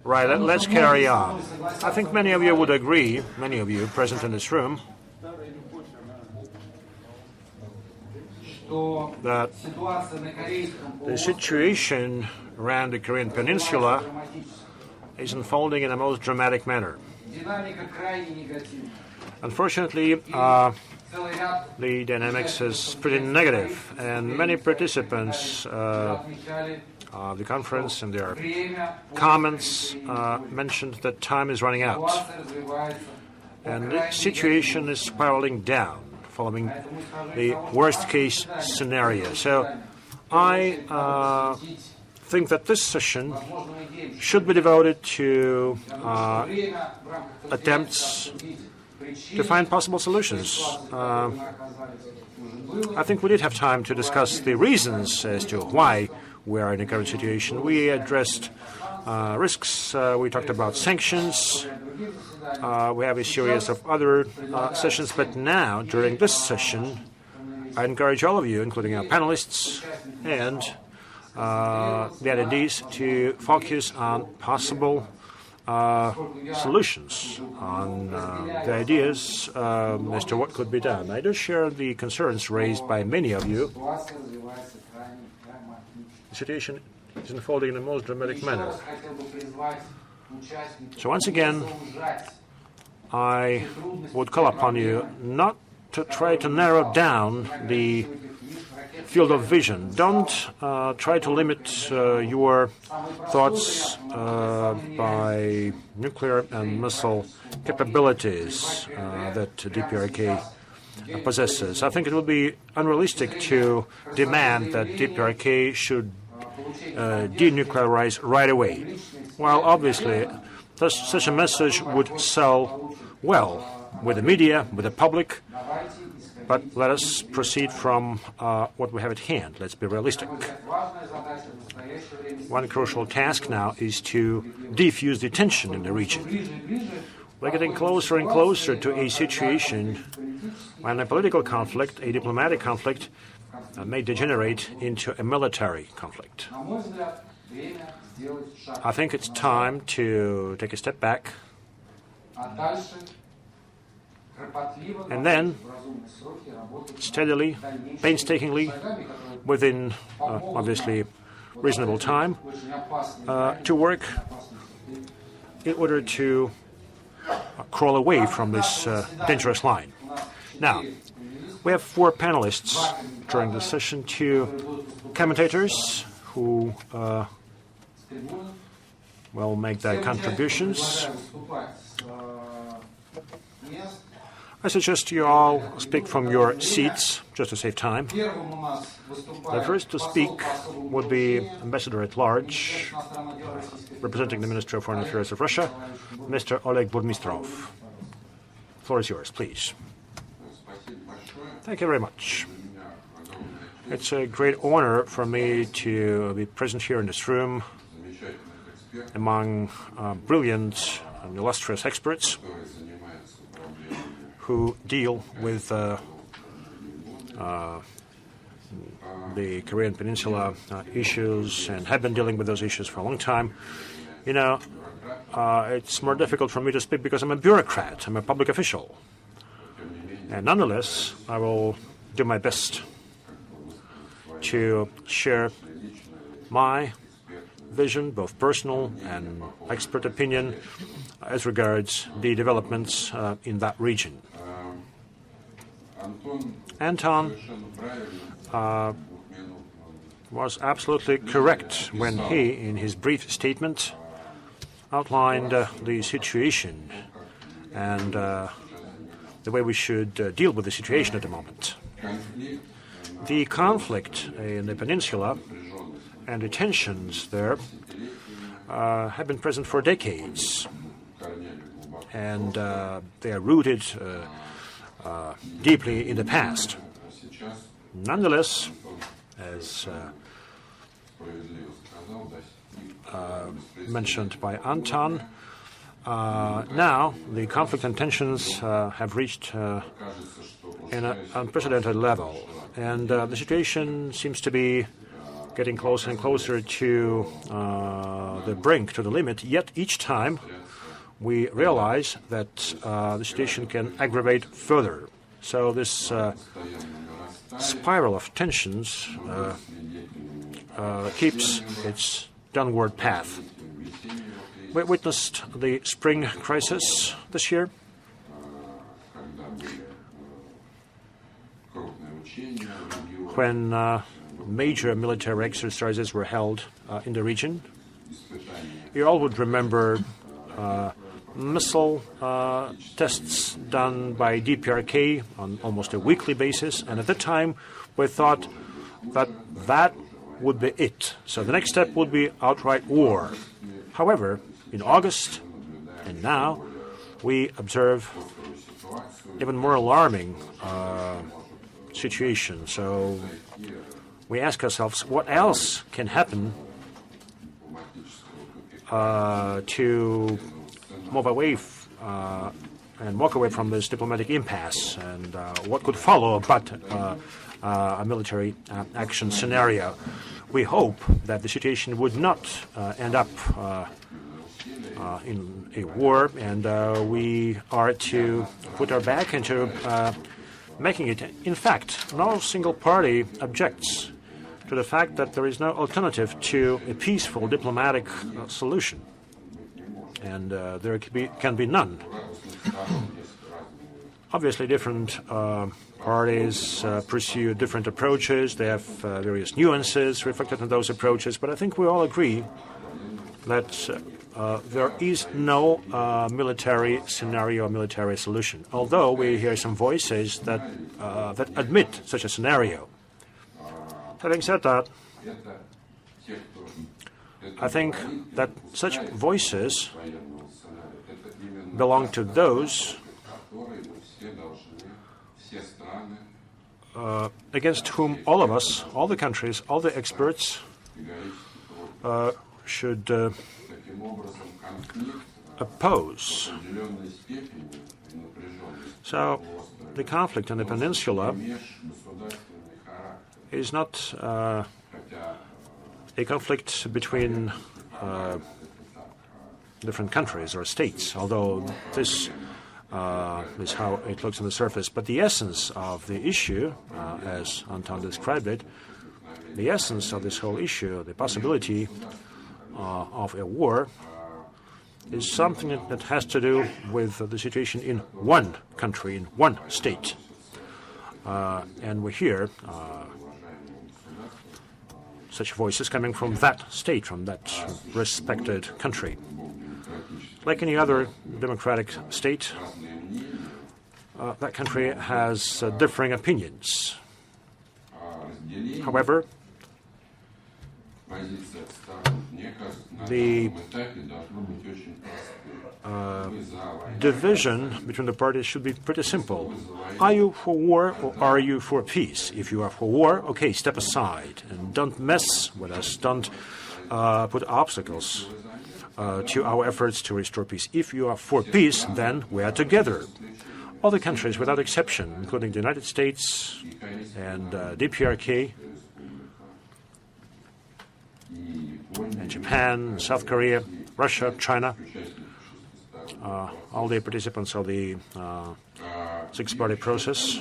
Right, let's carry on. I think many of you would agree, many of you present in this room, that the situation around the Korean Peninsula is unfolding in a most dramatic manner. Unfortunately, the dynamics is pretty negative, and many participants of the conference and their comments mentioned that time is running out. And the situation is spiraling down, following the worst-case scenario. So I think that this session should be devoted to attempts to find possible solutions. I think we did have time to discuss the reasons as to why we are in the current situation. We addressed risks, we talked about sanctions, we have a series of other sessions, but now, during this session, I encourage all of you, including our panelists and the attendees, to focus on possible solutions, on the ideas as to what could be done. I do share the concerns raised by many of you. The situation is unfolding in the most dramatic manner. So once again, I would call upon you not to try to narrow down the field of vision. Don't try to limit your thoughts by nuclear and missile capabilities that DPRK possesses. I think it would be unrealistic to demand that DPRK should denuclearize right away. While obviously such a message would sell well with the media, with the public, but let us proceed from what we have at hand. Let's be realistic. One crucial task now is to defuse the tension in the region. We're getting closer and closer to a situation when a political conflict, a diplomatic conflict, may degenerate into a military conflict. I think it's time to take a step back and then steadily, painstakingly, within obviously reasonable time, to work in order to crawl away from this dangerous line. Now, we have 4 panelists during the session, 2 commentators who will make their contributions. I suggest you all speak from your seats, just to save time. The first to speak would be Ambassador at Large, representing the Ministry of Foreign Affairs of Russia, Mr. Oleg Burmistrov. The floor is yours, please. Thank you very much. It's a great honor for me to be present here in this room among brilliant and illustrious experts who deal with the Korean Peninsula issues and have been dealing with those issues for a long time. You know, it's more difficult for me to speak because I'm a bureaucrat, I'm a public official. And nonetheless, I will do my best to share my vision, both personal and expert opinion, as regards the developments in that region. Anton was absolutely correct when he, in his brief statement, outlined the situation and the way we should deal with the situation at the moment. The conflict in the peninsula and the tensions there have been present for decades, and they are rooted deeply in the past. Nonetheless, as mentioned by Anton, now the conflict and tensions have reached an unprecedented level, and the situation seems to be getting closer and closer to the brink, to the limit, yet each time we realize that the situation can aggravate further. So this spiral of tensions keeps its downward path. We witnessed the spring crisis this year, when major military exercises were held in the region. You all would remember missile tests done by DPRK on almost a weekly basis, and at the time we thought that that would be it. So the next step would be outright war. However, in August and now, we observe even more alarming situation. So we ask ourselves, what else can happen to move away and walk away from this diplomatic impasse, and what could follow but a military action scenario. We hope that the situation would not end up in a war, and we are to put our back into making it. In fact, no single party objects to the fact that there is no alternative to a peaceful diplomatic solution, and there can be none. Obviously, different parties pursue different approaches. They have various nuances reflected in those approaches, but I think we all agree that there is no military scenario, military solution, although we hear some voices that admit such a scenario. Having said that, I think that such voices belong to those against whom all of us, all the countries, all the experts should oppose. So the conflict on the peninsula is not a conflict between different countries or states, although this is how it looks on the surface. But the essence of the issue, as Anton described it, the essence of this whole issue, the possibility of a war, is something that has to do with the situation in one country, in one state. And we hear such voices coming from that state, from that respected country. Like any other democratic state, that country has differing opinions. However, the division between the parties should be pretty simple. Are you for war or are you for peace? If you are for war, okay, step aside and don't mess with us. Don't put obstacles to our efforts to restore peace. If you are for peace, then we are together. All the countries, without exception, including the United States and DPRK, and Japan, South Korea, Russia, China, all the participants of the six-party process,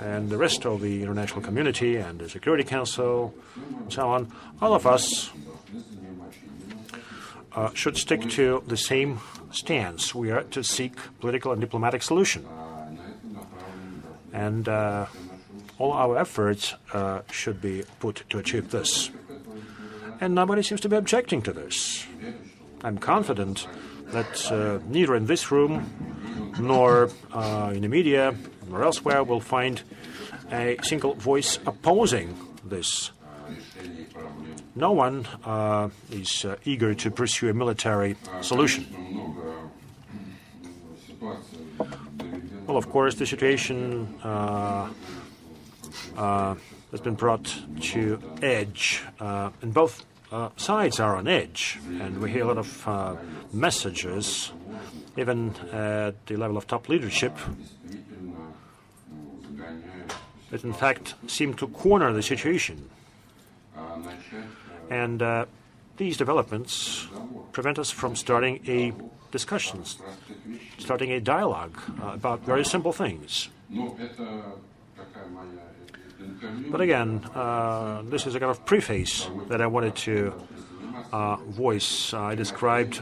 and the rest of the international community and the Security Council, and so on, all of us should stick to the same stance. We are to seek political and diplomatic solution. And all our efforts should be put to achieve this. And nobody seems to be objecting to this. I'm confident that neither in this room nor in the media nor elsewhere will find a single voice opposing this. No one is eager to pursue a military solution. Well, of course, the situation has been brought to edge, and both sides are on edge, and we hear a lot of messages, even at the level of top leadership, that in fact seem to corner the situation. And these developments prevent us from starting a discussions, starting a dialogue about very simple things. But again, this is a kind of preface that I wanted to voice. I described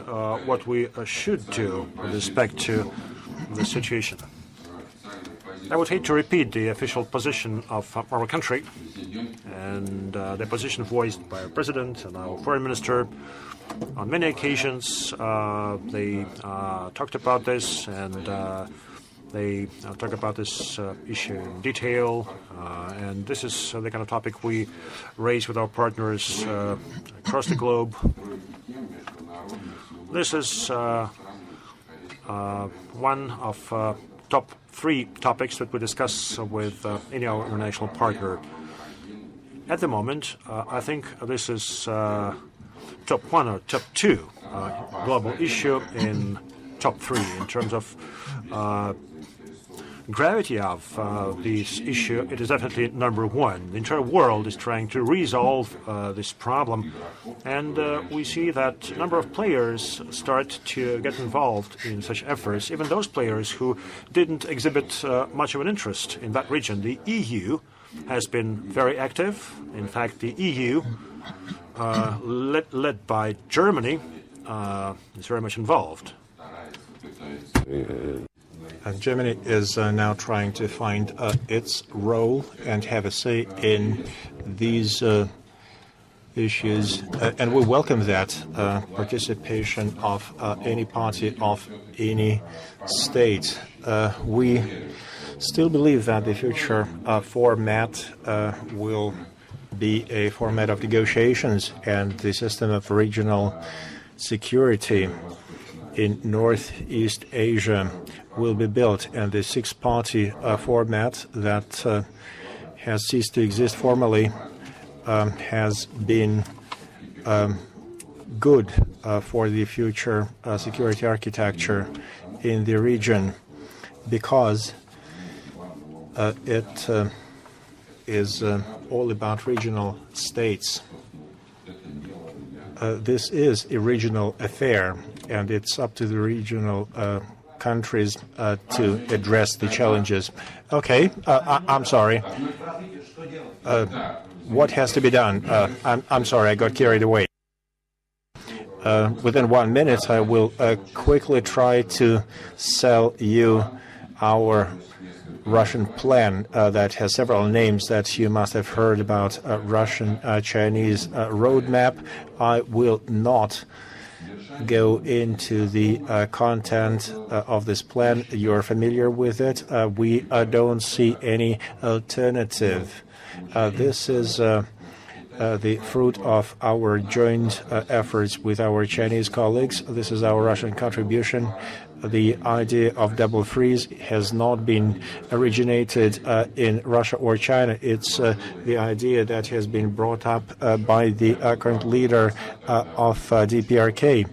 what we should do with respect to the situation. I would hate to repeat the official position of our country and the position voiced by our president and our foreign minister. On many occasions, they talked about this, and they talk about this issue in detail, and this is the kind of topic we raise with our partners across the globe. This is one of top 3 topics that we discuss with any of our international partner. At the moment, I think this is top 1 or top 2 global issue in top 3 in terms of gravity of this issue. It is definitely number 1. The entire world is trying to resolve this problem, and we see that a number of players start to get involved in such efforts, even those players who didn't exhibit much of an interest in that region. The EU has been very active. In fact, the EU, led by Germany, is very much involved. Germany is now trying to find its role and have a say in these issues, and we welcome that participation of any party, of any state. We still believe that the future format will be a format of negotiations, and the system of regional security in Northeast Asia will be built, and the 6-party format that has ceased to exist formally has been good for the future security architecture in the region, because it is all about regional states. This is a regional affair, and it's up to the regional countries to address the challenges. Okay, I'm sorry. What has to be done? I'm sorry, I got carried away. Within 1 minute, I will quickly try to sell you our Russian plan that has several names that you must have heard about. Russian-Chinese roadmap. I will not go into the content of this plan. You're familiar with it. We don't see any alternative. This is the fruit of our joint efforts with our Chinese colleagues. This is our Russian contribution. The idea of double freeze has not been originated in Russia or China. It's the idea that has been brought up by the current leader of DPRK.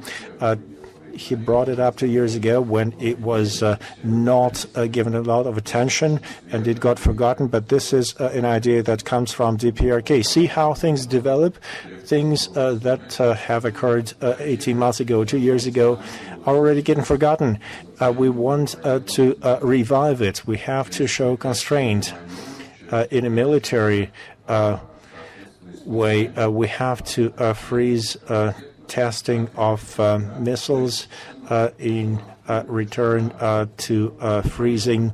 He brought it up 2 years ago when it was not given a lot of attention, and it got forgotten. But this is an idea that comes from DPRK. See how things develop. Things that have occurred 18 months ago, 2 years ago, are already getting forgotten. We want to revive it. We have to show constraint in a military way. We have to freeze testing of missiles in return to freezing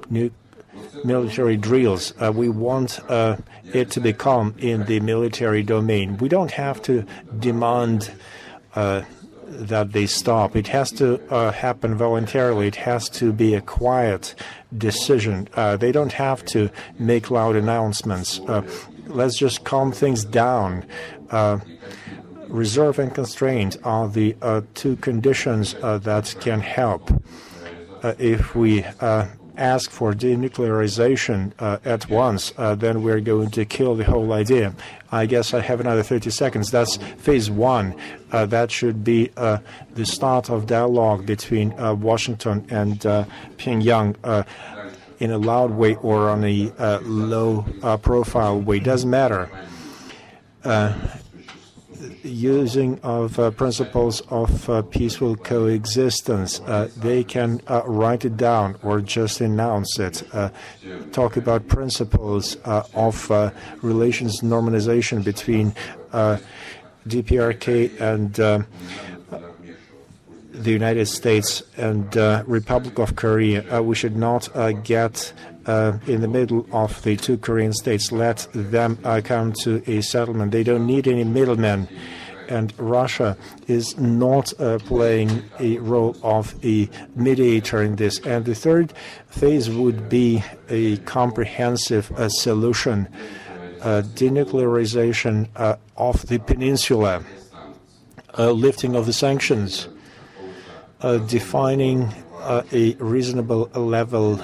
new military drills. We want it to become in the military domain. We don't have to demand that they stop. It has to happen voluntarily. It has to be a quiet decision. They don't have to make loud announcements. Let's just calm things down. Reserve and constraint are the 2 conditions that can help. If we ask for denuclearization at once, then we're going to kill the whole idea. I guess I have another 30 seconds. That's phase 1. That should be the start of dialogue between Washington and Pyongyang in a loud way or on a low profile way. Doesn't matter. using of principles of peaceful coexistence. They can write it down or just announce it. Talk about principles of relations normalization between DPRK and the United States and Republic of Korea. We should not get in the middle of the two Korean states. Let them come to a settlement. They don't need any middlemen. And Russia is not playing a role of a mediator in this. And the third phase would be a comprehensive solution, denuclearization of the peninsula, lifting of the sanctions, defining a reasonable level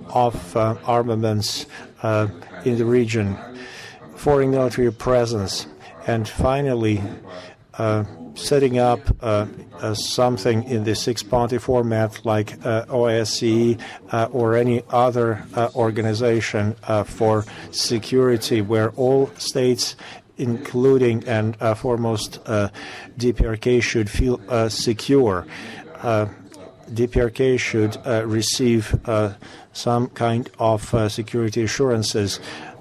of armaments in the region, foreign military presence, and finally setting up something in the six-party format like OSCE or any other organization for security where all states, including and foremost DPRK, should feel secure. DPRK should receive some kind of security assurances.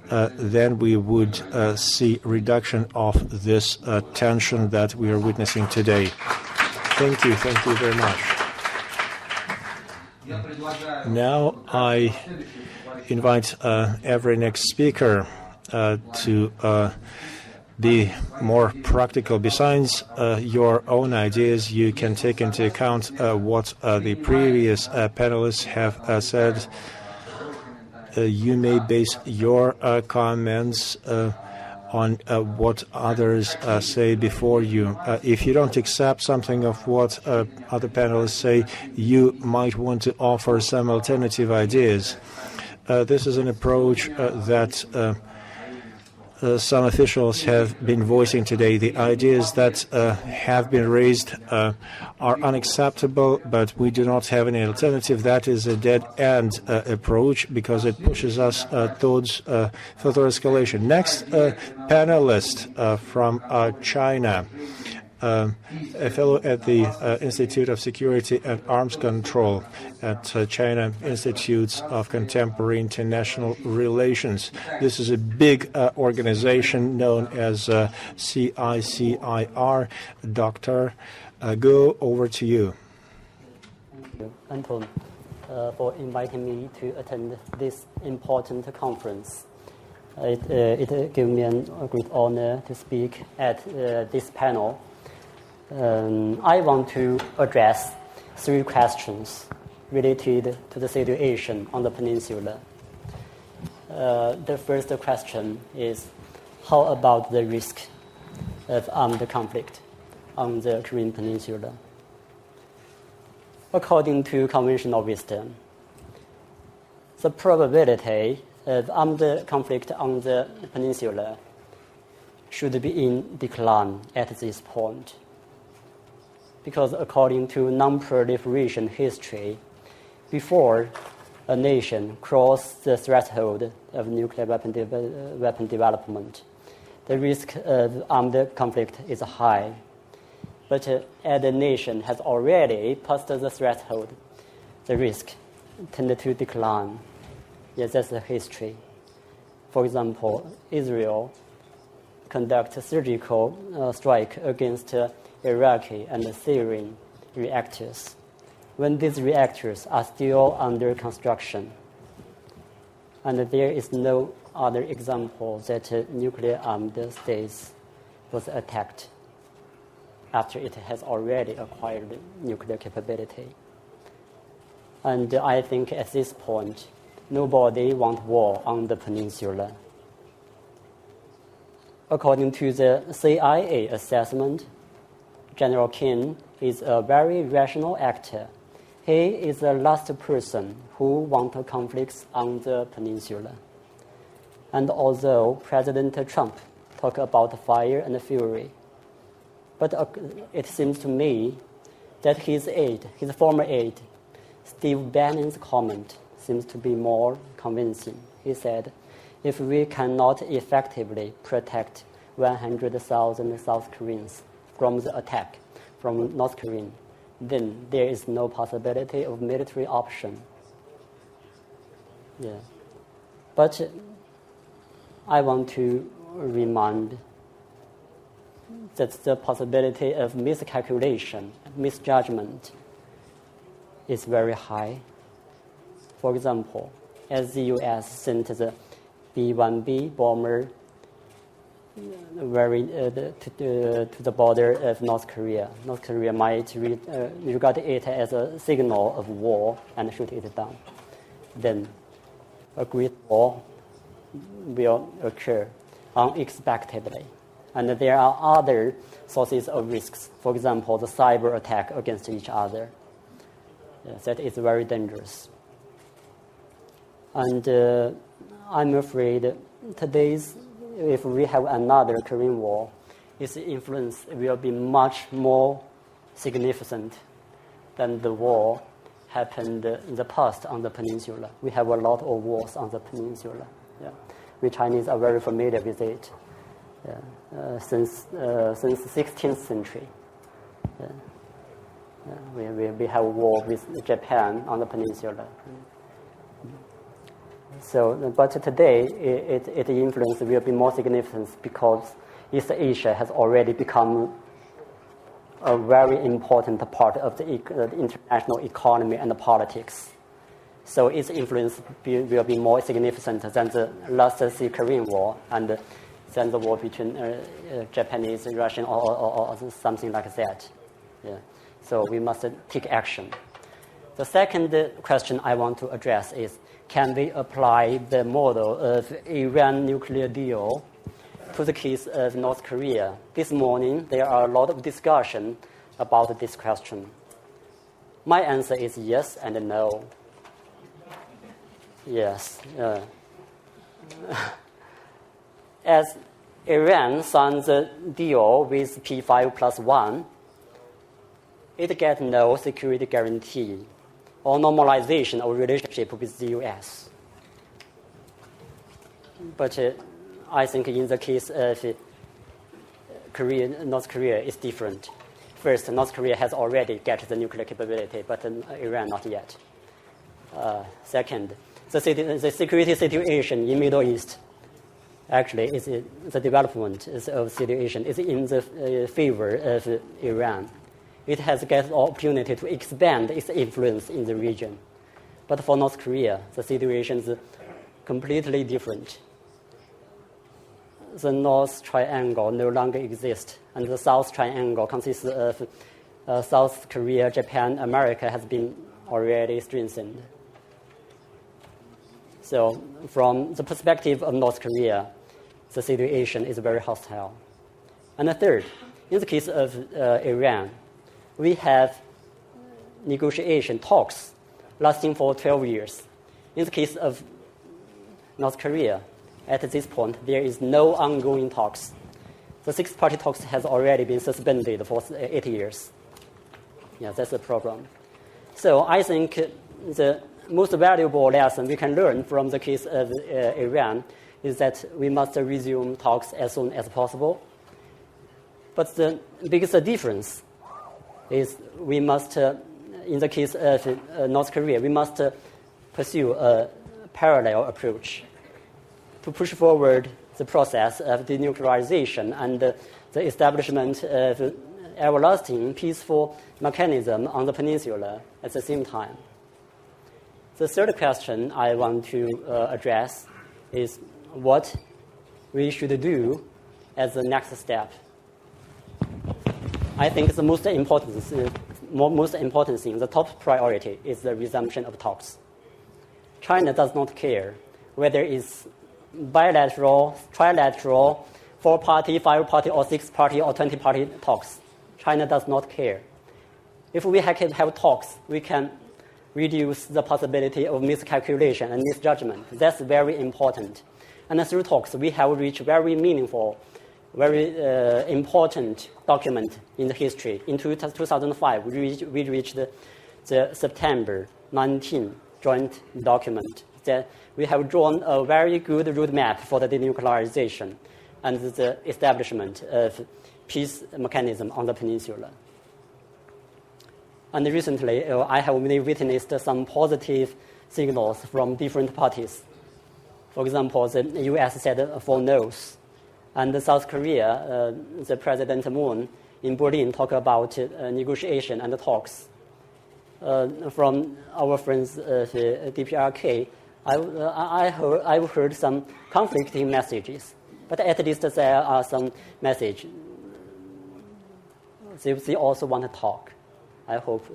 Then we would see reduction of this tension that we are witnessing today. Thank you very much. Now I invite every next speaker to be more practical. Besides your own ideas, you can take into account what the previous panelists have said. You may base your comments on what others say before you. If you don't accept something of what other panelists say, you might want to offer some alternative ideas. This is an approach that some officials have been voicing today. The ideas that have been raised are unacceptable, but we do not have any alternative. That is a dead-end approach because it pushes us towards further escalation. Next panelist from China, a fellow at the Institute of Security and Arms Control at China Institutes of Contemporary International Relations. This is a big organization known as CICIR. Dr. Go, over to you. Thank you, Anton, for inviting me to attend this important conference. It gives me a great honor to speak at this panel. I want to address three questions related to the situation on the peninsula. The first question is, how about the risk of armed conflict on the Korean Peninsula? According to conventional wisdom, the probability of armed conflict on the peninsula should be in decline at this point. Because according to non-proliferation history, before a nation crosses the threshold of nuclear weapon development, the risk of armed conflict is high. But as the nation has already passed the threshold, the risk tended to decline. Yes, that's the history. For example, Israel conducts surgical strike against Iraqi and Syrian reactors when these reactors are still under construction. And there is no other example that nuclear-armed states was attacked after it has already acquired nuclear capability. And I think at this point, nobody wants war on the peninsula. According to the CIA assessment, General Kim is a very rational actor. He is the last person who wants conflicts on the peninsula. And although President Trump talked about fire and fury, but it seems to me that his former aide, Steve Bannon's comment seems to be more convincing. He said, if we cannot effectively protect 100,000 South Koreans from the attack from North Korea, then there is no possibility of military option. Yeah. But I want to remind that the possibility of miscalculation, misjudgment is very high. For example, as the U.S. sent the B-1B bomber to the border of North Korea, North Korea might regard it as a signal of war and shoot it down. Then a great war will occur unexpectedly. And there are other sources of risks. For example, the cyber attack against each other. That is very dangerous. And I'm afraid if we have another Korean War, its influence will be much more significant than the war happened in the past on the peninsula. We have a lot of wars on the peninsula. Yeah. We Chinese are very familiar with it. Since the 16th century. We have war with Japan on the peninsula. So, but today, its influence will be more significant because East Asia has already become a very important part of the international economy and the politics. So its influence will be more significant than the last Korean War and than the war between Japanese, Russian, or something like that. Yeah. So we must take action. The second question I want to address is, can we apply the model of Iran nuclear deal to the case of North Korea? This morning, there are a lot of discussion about this question. My answer is yes and no. Yes. As Iran signed the deal with P5+1, it gets no security guarantee or normalization of relationship with the U.S. But I think in the case of North Korea, it's different. First, North Korea has already got the nuclear capability, but Iran not yet. Second, the security situation in Middle East actually is the development of situation is in the favor of Iran. It has got the opportunity to expand its influence in the region. But for North Korea, the situation is completely different. The North Triangle no longer exists, and the South Triangle consists of South Korea, Japan, America has been already strengthened. So from the perspective of North Korea, the situation is very hostile. And the third, in the case of Iran, we have negotiation talks lasting for 12 years. In the case of North Korea, at this point, there is no ongoing talks. The six-party talks has already been suspended for 8 years. Yeah, that's the problem. So I think the most valuable lesson we can learn from the case of Iran is that we must resume talks as soon as possible. But the biggest difference is we must, in the case of North Korea, we must pursue a parallel approach to push forward the process of denuclearization and the establishment of everlasting peaceful mechanism on the peninsula at the same time. The third question I want to address is what we should do as the next step. I think the most important thing, the top priority, is the resumption of talks. China does not care whether it's bilateral, trilateral, 4-party, 5-party, or 6-party, or 20-party talks. China does not care. If we can have talks, we can reduce the possibility of miscalculation and misjudgment. That's very important. And through talks, we have reached very meaningful, very important document in the history. In 2005, we reached the September 19 joint document that we have drawn a very good roadmap for the denuclearization. and the establishment of peace mechanism on the peninsula. And recently, I have witnessed some positive signals from different parties. For example, the U.S. said 4 no's, and South Korea, the President Moon in Berlin talked about negotiation and talks. From our friends DPRK, I've heard some conflicting messages, but at least there are some messages. They also want to talk. I hope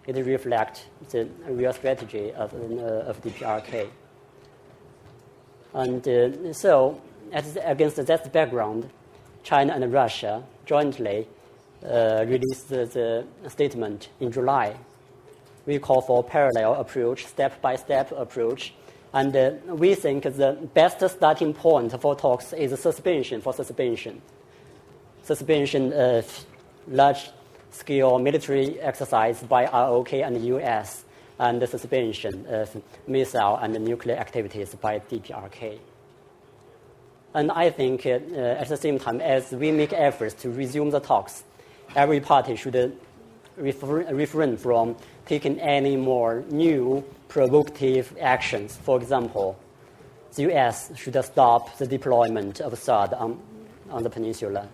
it reflects the real strategy of DPRK. And so, against that background, China and Russia jointly released the statement in July. We call for parallel approach, step-by-step approach, and we think the best starting point for talks is suspension of large-scale military exercise by ROK and the U.S., and the suspension of missile and nuclear activities by DPRK. And I think at the same time, as we make efforts to resume the talks, every party should refrain from taking any more new provocative actions. For example, the U.S. should stop the deployment of THAAD on the peninsula,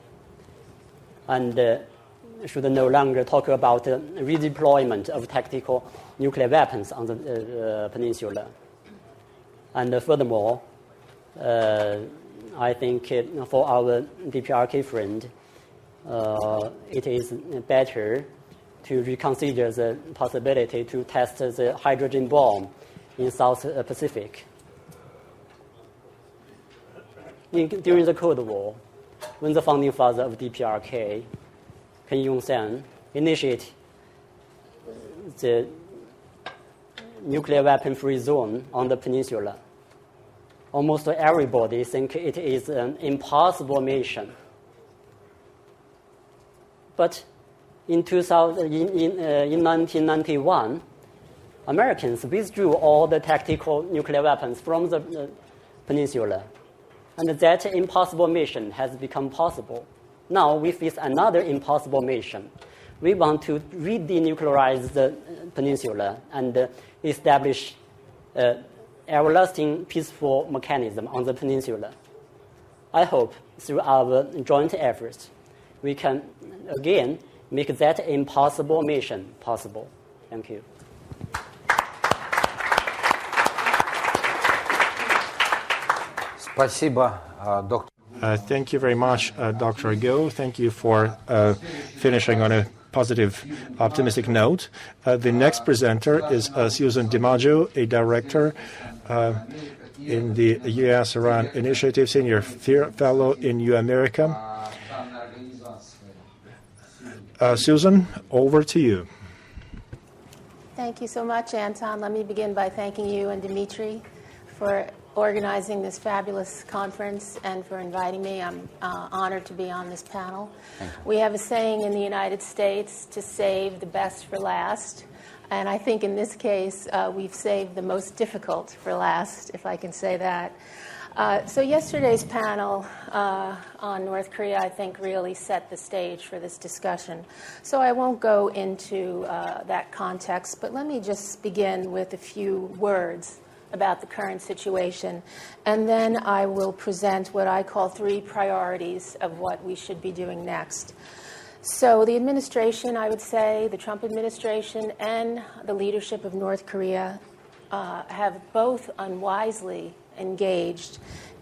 and should no longer talk about redeployment of tactical nuclear weapons on the peninsula. And furthermore, I think for our DPRK friend, it is better to reconsider the possibility to test the hydrogen bomb in South Pacific. During the Cold War, when the founding father of DPRK, Ken Yong-sen, initiated the nuclear weapon-free zone on the peninsula, almost everybody think it is an impossible mission. But in 1991, Americans withdrew all the tactical nuclear weapons from the peninsula, and that impossible mission has become possible. Now we face another impossible mission. We want to re-denuclearize the peninsula and establish an everlasting peaceful mechanism on the peninsula. I hope through our joint efforts, we can again make that impossible mission possible. Thank you. Спасибо, доктор. Thank you very much, Dr. Go. Thank you for finishing on a positive, optimistic note. The next presenter is Susan DiMaggio, a director in the U.S.-Iran Initiative, Senior Fellow in U-America. Susan, over to you. Thank you so much, Anton. Let me begin by thanking you and Dimitri for organizing this fabulous conference and for inviting me. I'm honored to be on this panel. We have a saying in the United States, to save the best for last. And I think in this case, we've saved the most difficult for last, if I can say that. So yesterday's panel on North Korea, I think, really set the stage for this discussion. So I won't go into that context, but let me just begin with a few words about the current situation, and then I will present what I call 3 priorities of what we should be doing next. So the administration, I would say, the Trump administration and the leadership of North Korea have both unwisely engaged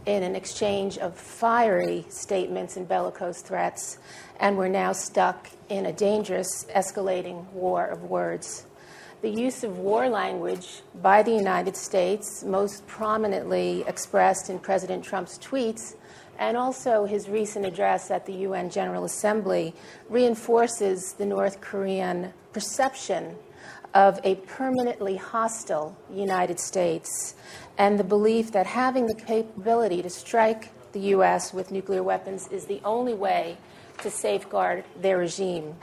in an exchange of fiery statements and bellicose threats, and we're now stuck in a dangerous, escalating war of words. The use of war language by the United States, most prominently expressed in President Trump's tweets, and also his recent address at the UN General Assembly, reinforces the North Korean perception of a permanently hostile United States and the belief that having the capability to strike the U.S. with nuclear weapons is the only way to safeguard their regime.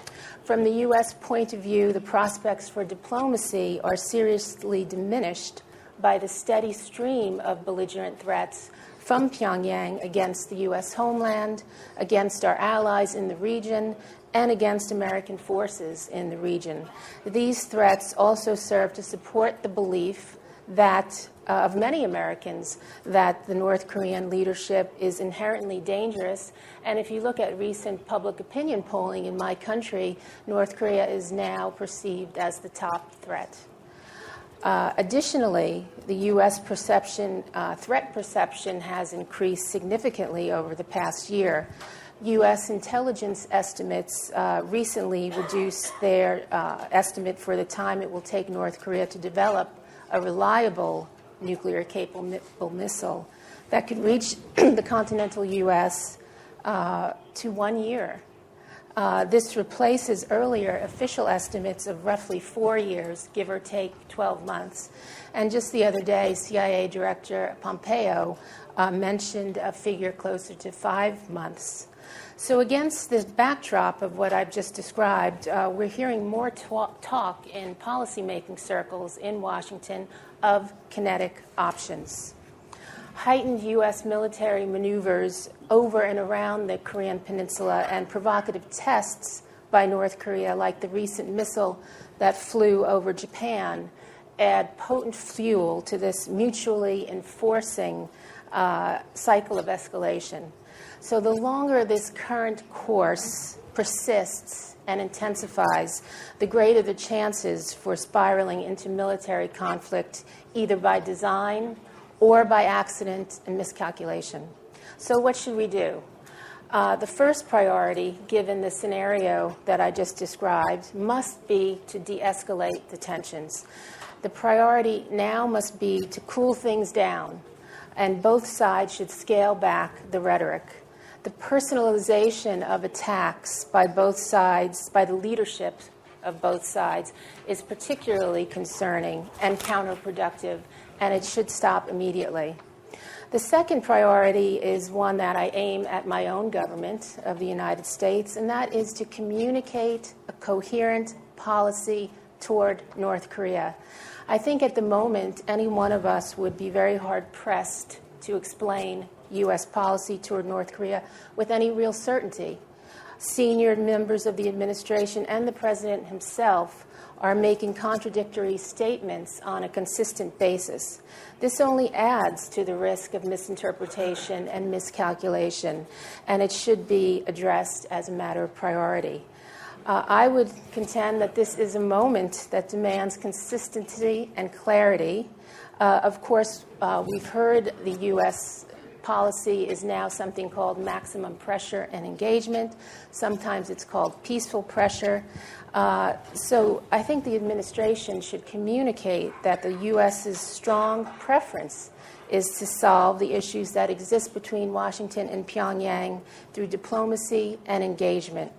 From the U.S. point of view, the prospects for diplomacy are seriously diminished by the steady stream of belligerent threats from Pyongyang against the U.S. homeland, against our allies in the region, and against American forces in the region. These threats also serve to support the belief that of many Americans that the North Korean leadership is inherently dangerous. And if you look at recent public opinion polling in my country, North Korea is now perceived as the top threat. Additionally, the U.S. threat perception has increased significantly over the past year. U.S. intelligence estimates recently reduced their estimate for the time it will take North Korea to develop a reliable nuclear-capable missile that could reach the continental U.S. To 1 year. This replaces earlier official estimates of roughly 4 years, give or take 12 months. And just the other day, CIA Director Pompeo mentioned a figure closer to 5 months. So against this backdrop of what I've just described, we're hearing more talk in policymaking circles in Washington of kinetic options. Heightened U.S. military maneuvers over and around the Korean Peninsula and provocative tests by North Korea, like the recent missile that flew over Japan, add potent fuel to this mutually enforcing cycle of escalation. So the longer this current course persists and intensifies, the greater the chances for spiraling into military conflict, either by design or by accident and miscalculation. So what should we do? The first priority, given the scenario that I just described, must be to de-escalate the tensions. The priority now must be to cool things down, and both sides should scale back the rhetoric. The personalization of attacks by both sides, by the leadership of both sides, is particularly concerning and counterproductive, and it should stop immediately. The second priority is one that I aim at my own government of the United States, and that is to communicate a coherent policy toward North Korea. I think at the moment, any one of us would be very hard-pressed to explain U.S. policy toward North Korea with any real certainty. Senior members of the administration and the president himself are making contradictory statements on a consistent basis. This only adds to the risk of misinterpretation and miscalculation, and it should be addressed as a matter of priority. I would contend that this is a moment that demands consistency and clarity. Of course, we've heard the U.S. policy is now something called maximum pressure and engagement. Sometimes it's called peaceful pressure. So I think the administration should communicate that the U.S.'s strong preference is to solve the issues that exist between Washington and Pyongyang through diplomacy and engagement.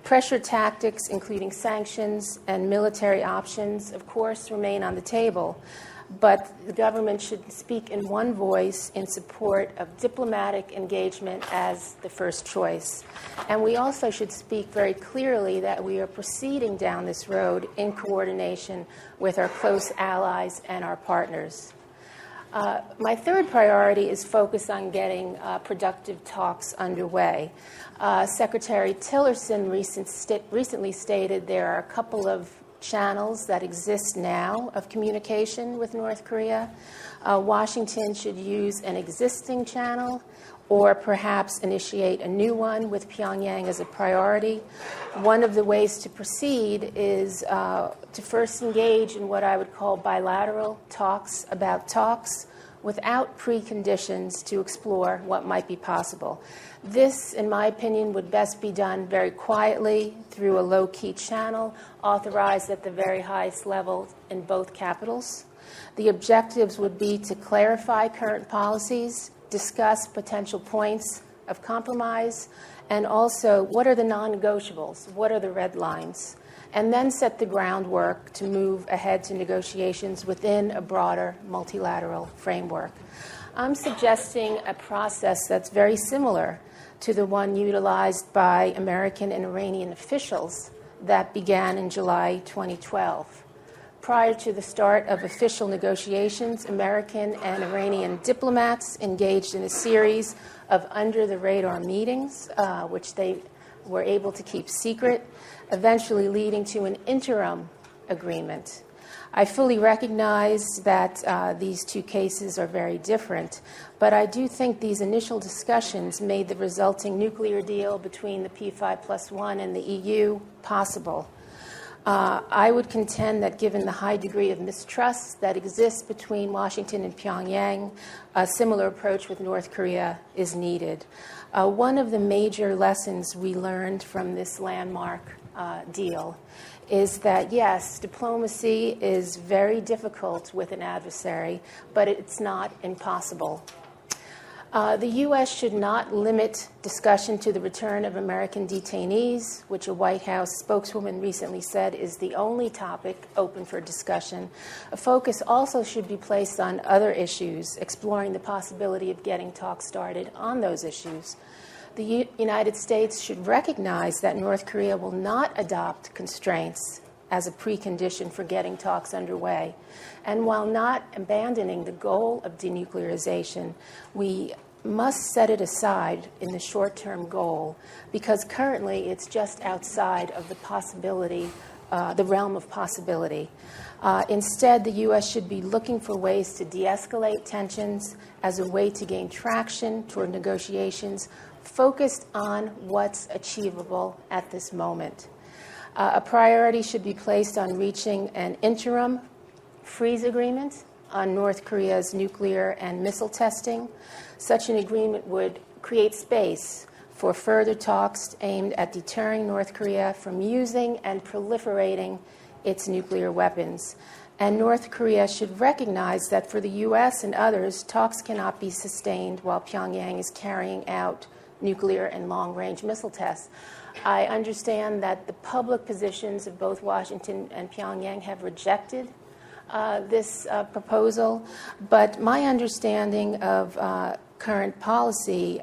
Pressure tactics, including sanctions and military options, of course, remain on the table. But the government should speak in one voice in support of diplomatic engagement as the first choice. And we also should speak very clearly that we are proceeding down this road in coordination with our close allies and our partners. My third priority is focus on getting productive talks underway. Secretary Tillerson recently stated there are a couple of channels that exist now of communication with North Korea. Washington should use an existing channel or perhaps initiate a new one with Pyongyang as a priority. One of the ways to proceed is to first engage in what I would call bilateral talks about talks without preconditions to explore what might be possible. This, in my opinion, would best be done very quietly through a low-key channel authorized at the very highest level in both capitals. The objectives would be to clarify current policies, discuss potential points of compromise, and also what are the non-negotiables, what are the red lines, and then set the groundwork to move ahead to negotiations within a broader multilateral framework. I'm suggesting a process that's very similar to the one utilized by American and Iranian officials that began in July 2012. Prior to the start of official negotiations, American and Iranian diplomats engaged in a series of under-the-radar meetings, which they were able to keep secret, eventually leading to an interim agreement. I fully recognize that these two cases are very different, but I do think these initial discussions made the resulting nuclear deal between the P5+1 and the EU possible. I would contend that given the high degree of mistrust that exists between Washington and Pyongyang, a similar approach with North Korea is needed. One of the major lessons we learned from this landmark deal is that, yes, diplomacy is very difficult with an adversary, but it's not impossible. The U.S. should not limit discussion to the return of American detainees, which a White House spokeswoman recently said is the only topic open for discussion. A focus also should be placed on other issues, exploring the possibility of getting talks started on those issues. The United States should recognize that North Korea will not adopt constraints as a precondition for getting talks underway. And while not abandoning the goal of denuclearization, we must set it aside in the short-term goal, because currently it's just outside of the possibility, the realm of possibility. Instead, the U.S. should be looking for ways to de-escalate tensions as a way to gain traction toward negotiations focused on what's achievable at this moment. A priority should be placed on reaching an interim freeze agreement on North Korea's nuclear and missile testing. Such an agreement would create space for further talks aimed at deterring North Korea from using and proliferating its nuclear weapons. And North Korea should recognize that for the U.S. and others, talks cannot be sustained while Pyongyang is carrying out nuclear and long-range missile tests. I understand that the public positions of both Washington and Pyongyang have rejected this proposal, but my understanding of current policy,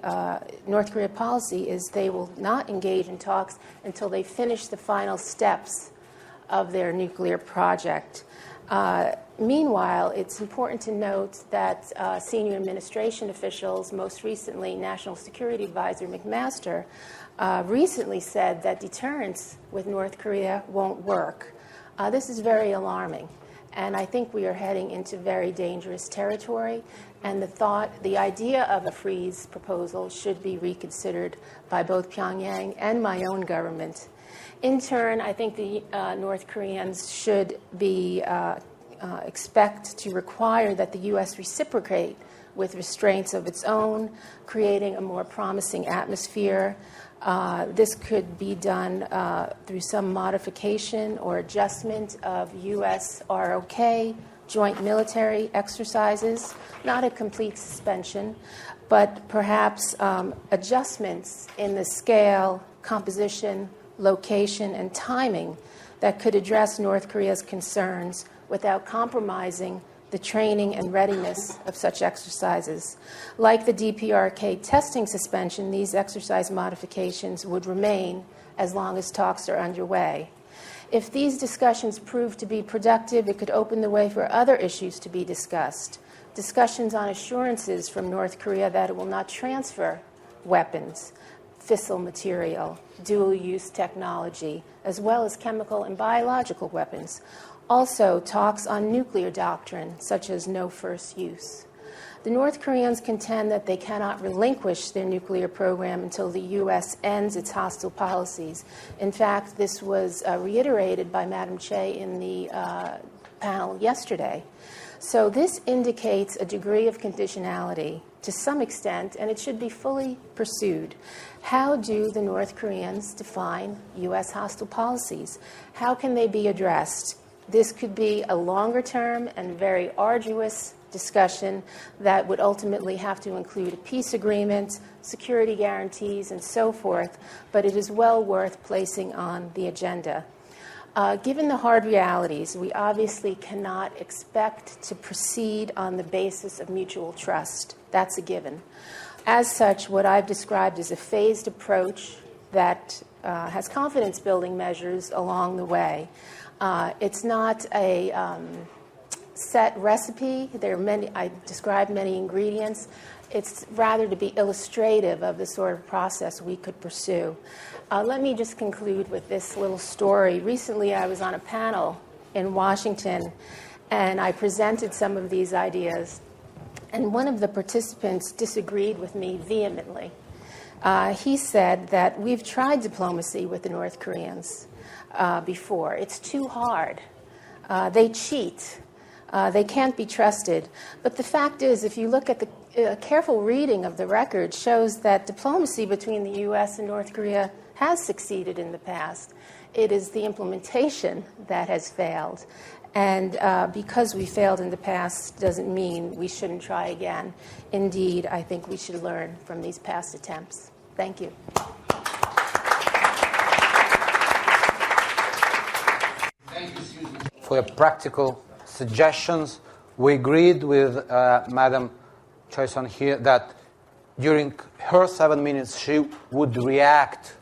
North Korea policy, is they will not engage in talks until they finish the final steps of their nuclear project. Meanwhile, it's important to note that senior administration officials, most recently National Security Advisor McMaster, recently said that deterrence with North Korea won't work. This is very alarming, and I think we are heading into very dangerous territory, and the idea of a freeze proposal should be reconsidered by both Pyongyang and my own government. In turn, I think the North Koreans should be expect to require that the U.S. reciprocate with restraints of its own, creating a more promising atmosphere. This could be done through some modification or adjustment of U.S. ROK, joint military exercises, not a complete suspension, but perhaps adjustments in the scale, composition, location, and timing that could address North Korea's concerns without compromising the training and readiness of such exercises. Like the DPRK testing suspension, these exercise modifications would remain as long as talks are underway. If these discussions prove to be productive, it could open the way for other issues to be discussed. Discussions on assurances from North Korea that it will not transfer weapons, fissile material, dual-use technology, as well as chemical and biological weapons. Also, talks on nuclear doctrine, such as no first use. The North Koreans contend that they cannot relinquish their nuclear program until the U.S. ends its hostile policies. In fact, this was reiterated by Madam Che in the panel yesterday. So this indicates a degree of conditionality to some extent, and it should be fully pursued. How do the North Koreans define U.S. hostile policies? How can they be addressed? This could be a longer-term and very arduous discussion that would ultimately have to include a peace agreement, security guarantees, and so forth, but it is well worth placing on the agenda. Given the hard realities, we obviously cannot expect to proceed on the basis of mutual trust. That's a given. As such, what I've described is a phased approach that has confidence-building measures along the way. It's not a set recipe. There are many. I described many ingredients. It's rather to be illustrative of the sort of process we could pursue. Let me just conclude with this little story. Recently, I was on a panel in Washington, and I presented some of these ideas. And one of the participants disagreed with me vehemently. He said that we've tried diplomacy with the North Koreans before. It's too hard. They cheat. They can't be trusted. But the fact is, if you look at the careful reading of the record, shows that diplomacy between the U.S. and North Korea has succeeded in the past. It is the implementation that has failed. And because we failed in the past doesn't mean we shouldn't try again. Indeed, I think we should learn from these past attempts. Thank you. Thank you, Susan, for your practical suggestions. We agreed with Madam Choison here that during her 7 minutes she would react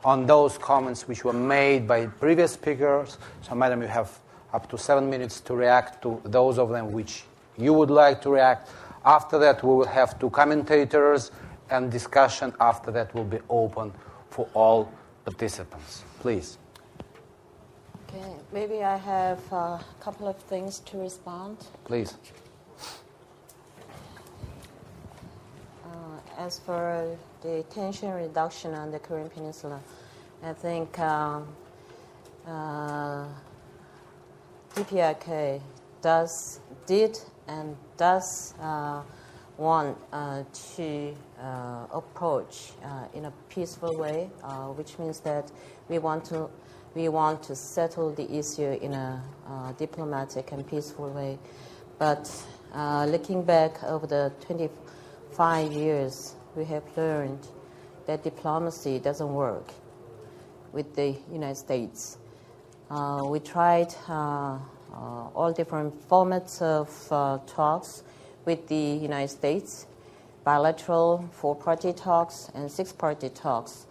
on those comments which were made by previous speakers. So, Madam, you have up to 7 minutes to react to those of them which you would like to react. After that, we will have 2 commentators, and discussion after that will be open for all participants. Please. Okay, maybe I have a couple of things to respond. Please. As for the tension reduction on the Korean Peninsula, I think DPRK did and does want to approach in a peaceful way, which means that we want to settle the issue in a diplomatic and peaceful way. But looking back over the 25 years, we have learned that diplomacy doesn't work with the United States. We tried all different formats of talks with the United States, bilateral 4-party talks and 6-party talks.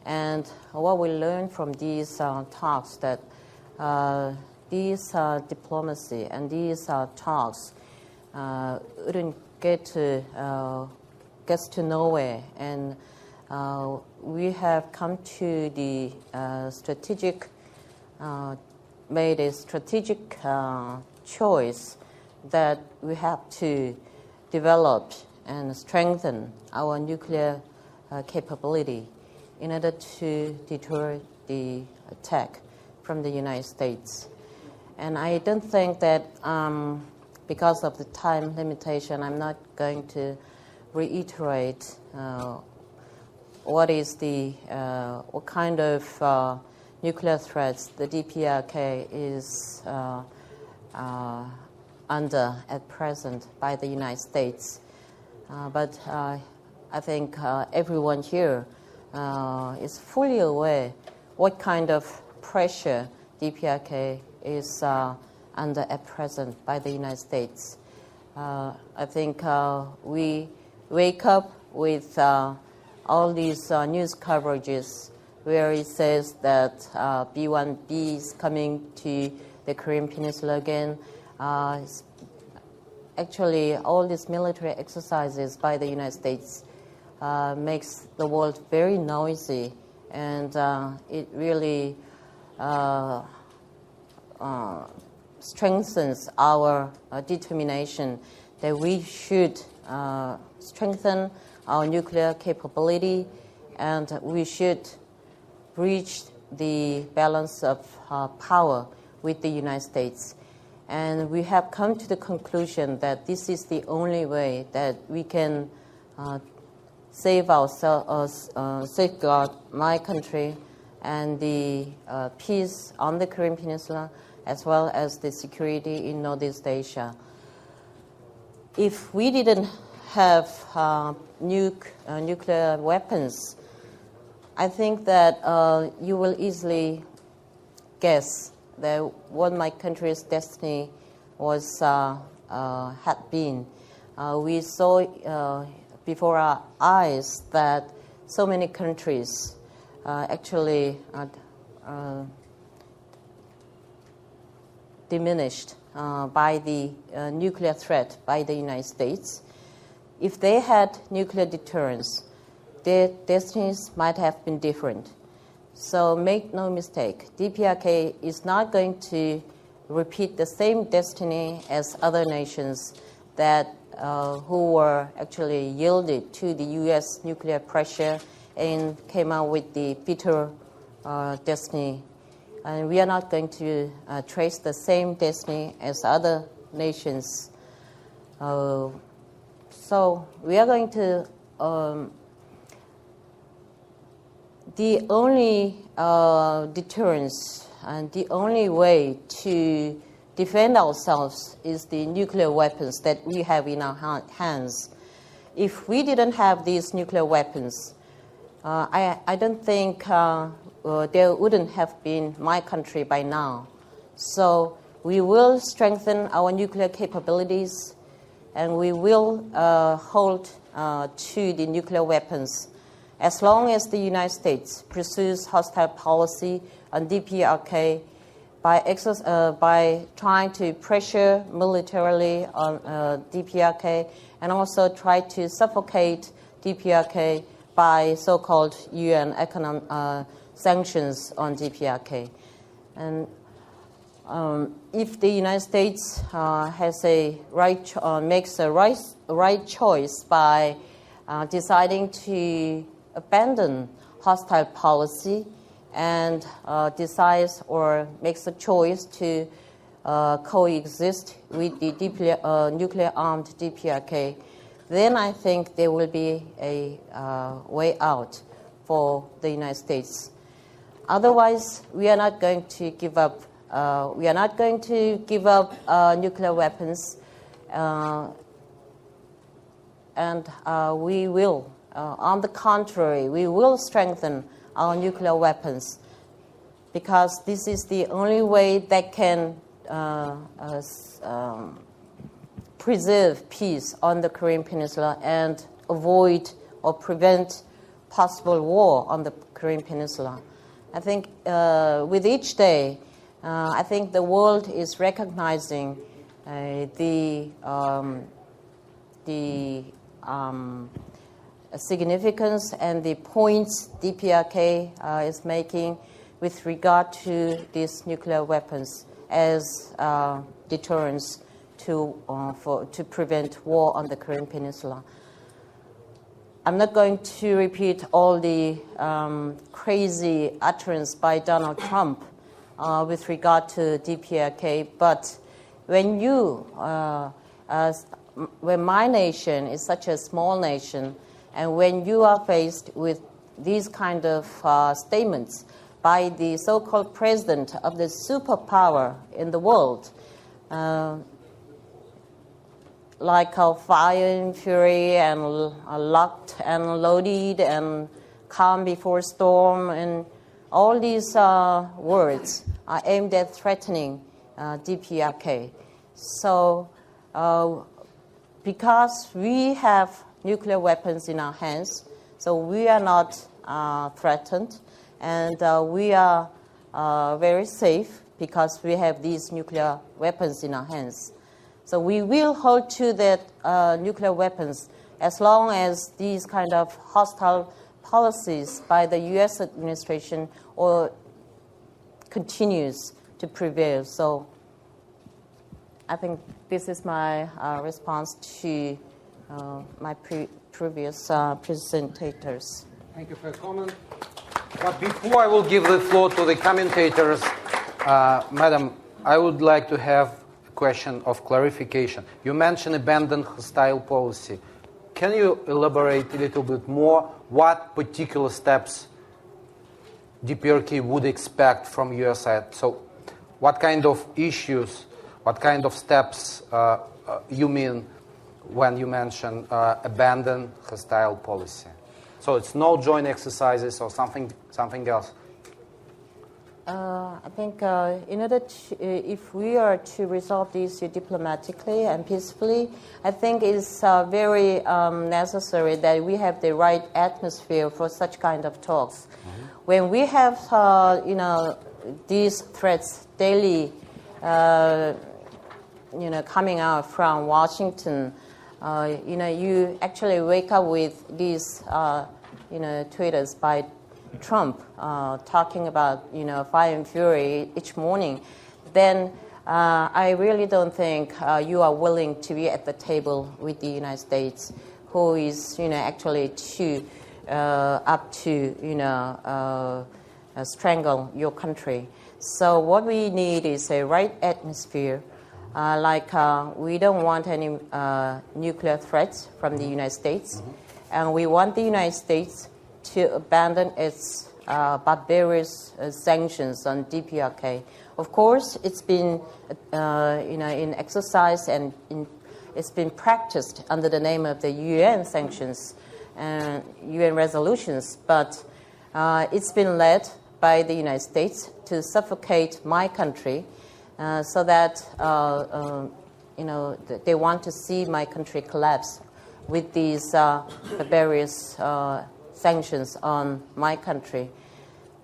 And what we learned from these talks that these diplomacy and these talks wouldn't get to nowhere, and we have come to the made a strategic choice that we have to develop and strengthen our nuclear capability in order to deter the attack from the United States. And I don't think that because of the time limitation, I'm not going to reiterate what kind of nuclear threats the DPRK is under at present by the United States. But I think everyone here is fully aware what kind of pressure DPRK is under at present by the United States. I think we wake up with all these news coverages where it says that B-1B is coming to the Korean Peninsula again. Actually, all these military exercises by the United States makes the world very noisy, and it really strengthens our determination that we should strengthen our nuclear capability, and we should reach the balance of power with the United States. And we have come to the conclusion that this is the only way that we can save ourselves, safeguard my country and the peace on the Korean Peninsula, as well as the security in Northeast Asia. If we didn't have nuclear weapons, I think that you will easily guess that what my country's destiny was had been. We saw before our eyes that so many countries actually diminished by the nuclear threat by the United States. If they had nuclear deterrence, their destinies might have been different. So make no mistake, DPRK is not going to repeat the same destiny as other nations that who were actually yielded to the U.S. nuclear pressure and came out with the bitter destiny. And we are not going to trace the same destiny as other nations. So we are going to, the only deterrence and the only way to defend ourselves is the nuclear weapons that we have in our hands. If we didn't have these nuclear weapons, I don't think there wouldn't have been my country by now. So we will strengthen our nuclear capabilities, and we will hold to the nuclear weapons as long as the United States pursues hostile policy on DPRK by trying to pressure militarily on DPRK and also try to suffocate DPRK by so-called UN economic sanctions on DPRK. And if the United States has a makes a right choice by deciding to abandon hostile policy and decides or makes a choice to coexist with the nuclear-armed DPRK, then I think there will be a way out for the United States. Otherwise, we are not going to give up. We are not going to give up nuclear weapons, and we will. On the contrary, we will strengthen our nuclear weapons because this is the only way that can preserve peace on the Korean Peninsula and avoid or prevent possible war on the Korean Peninsula. I think with each day, I think the world is recognizing the significance and the points DPRK is making with regard to these nuclear weapons as deterrence to prevent war on the Korean Peninsula. I'm not going to repeat all the crazy utterance by Donald Trump with regard to DPRK, but when when my nation is such a small nation, and when you are faced with these kind of statements by the so-called president of the superpower in the world, like fire and fury and locked and loaded and calm before storm, and all these words are aimed at threatening DPRK. So because we have nuclear weapons in our hands, so we are not threatened, and we are very safe because we have these nuclear weapons in our hands. So we will hold to that nuclear weapons as long as these kind of hostile policies by the U.S. administration or continues to prevail. So I think this is my response to my previous presentators. Thank you for your comment. But before I will give the floor to the commentators, Madam, I would like to have a question of clarification. You mentioned abandoned hostile policy. Can you elaborate a little bit more what particular steps DPRK would expect from your side? So what kind of issues, what kind of steps you mean when you mention abandon hostile policy? So it's no joint exercises or something else? I think in order to, if we are to resolve the issue diplomatically and peacefully, I think it's very necessary that we have the right atmosphere for such kind of talks. Mm-hmm. When we have, these threats daily coming out from Washington, you actually wake up with these, tweets by Trump talking about, fire and fury each morning, then I really don't think you are willing to be at the table with the United States, who is, actually up to, strangle your country. So what we need is a right atmosphere. We don't want any nuclear threats from the United States, and we want the United States to abandon its barbarous sanctions on DPRK. Of course, it's been, in exercise and it's been practiced under the name of the UN sanctions and UN resolutions, but it's been led by the United States to suffocate my country, so that they want to see my country collapse with these various sanctions on my country.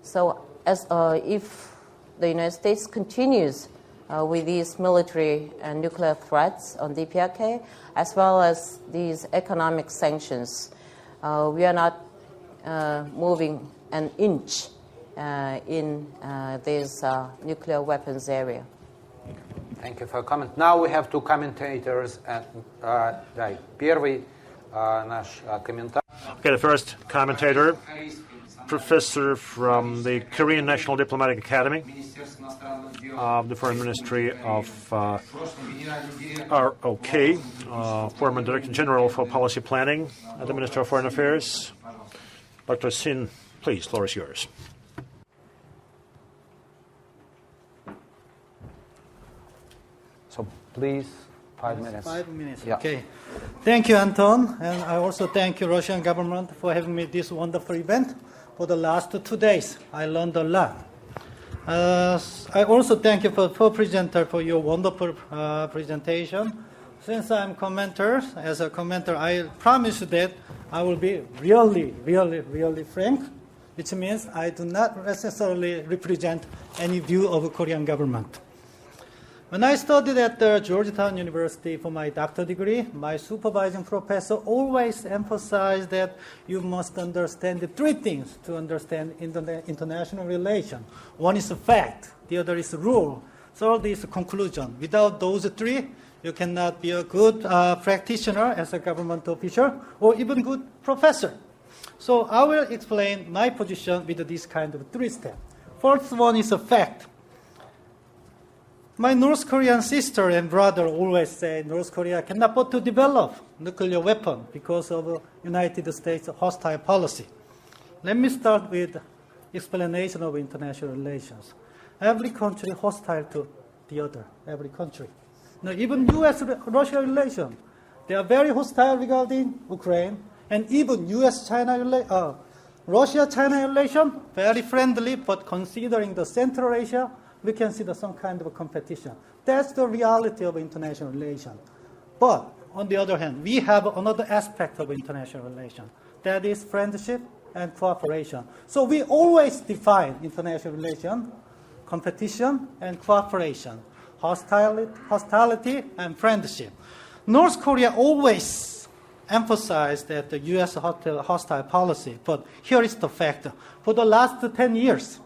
So, as if the United States continues with these military and nuclear threats on DPRK, as well as these economic sanctions, we are not moving an inch in this nuclear weapons area. Thank you for your comment. Now we have two commentators. Первый наш комментатор. Okay, the first commentator, professor from the Korean National Diplomatic Academy of the Foreign Ministry of ROK, former Director General for Policy Planning at the Ministry of Foreign Affairs. Dr. Sin, please, floor is yours. So please, 5 minutes. 5 minutes, yeah. Okay. Thank you, Anton. And I also thank you, Russian government, for having me this wonderful event for the last 2 days. I learned a lot. I also thank you for presenter for your wonderful presentation. Since I'm as a commenter, I promise that I will be really frank, which means I do not necessarily represent any view of Korean government. When I studied at the Georgetown University for my doctorate degree, my supervising professor always emphasized that you must understand the 3 things to understand international relations. One is a fact, the other is a rule, third is a conclusion. Without those 3, you cannot be a good practitioner as a government official or even good professor. So I will explain my position with this kind of 3 steps. First one is a fact. My North Korean sister and brother always say North Korea cannot afford to develop nuclear weapon because of United States hostile policy. Let me start with explanation of international relations. Every country hostile to the other, every country. Now, even U.S.-Russia relations, they are very hostile regarding Ukraine, and even U.S.-China Russia-China relations, very friendly, but considering the Central Asia, we can see some kind of competition. That's the reality of international relations. But on the other hand, we have another aspect of international relations. That is friendship and cooperation. So we always define international relations, competition and cooperation, hostility and friendship. North Korea always emphasized that the U.S. hostile policy, but here is the fact. For the last 10 years,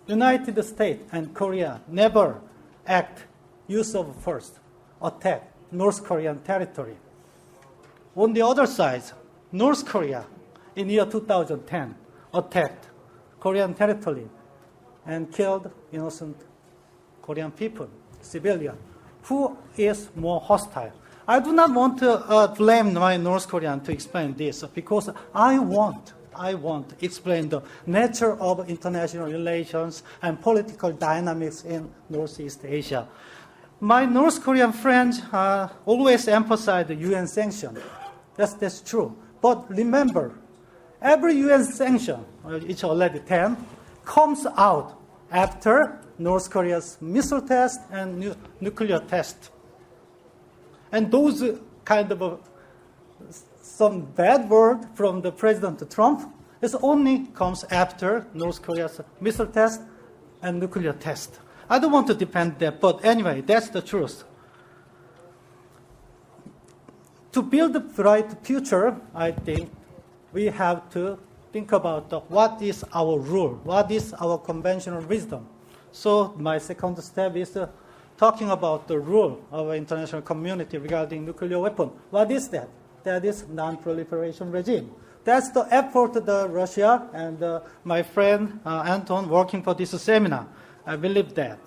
United States and Korea never use of force, attack North Korean territory. On the other side, North Korea in year 2010 attacked Korean territory and killed innocent Korean people, civilians. Who is more hostile? I do not want to blame my North Korean to explain this because I want to explain the nature of international relations and political dynamics in Northeast Asia. My North Korean friends always emphasize the UN sanction. That's true. But remember, every UN sanction, it's already 10, comes out after North Korea's missile test and nuclear test. And those kind of some bad word from the President Trump, it only comes after North Korea's missile test and nuclear test. I don't want to defend that, but anyway, that's the truth. To build a bright future, I think we have to think about what is our rule, what is our conventional wisdom. So my second step is talking about the rule of the international community regarding nuclear weapon. What is that? That is non-proliferation regime. That's the effort that Russia and my friend Anton working for this seminar. I believe that.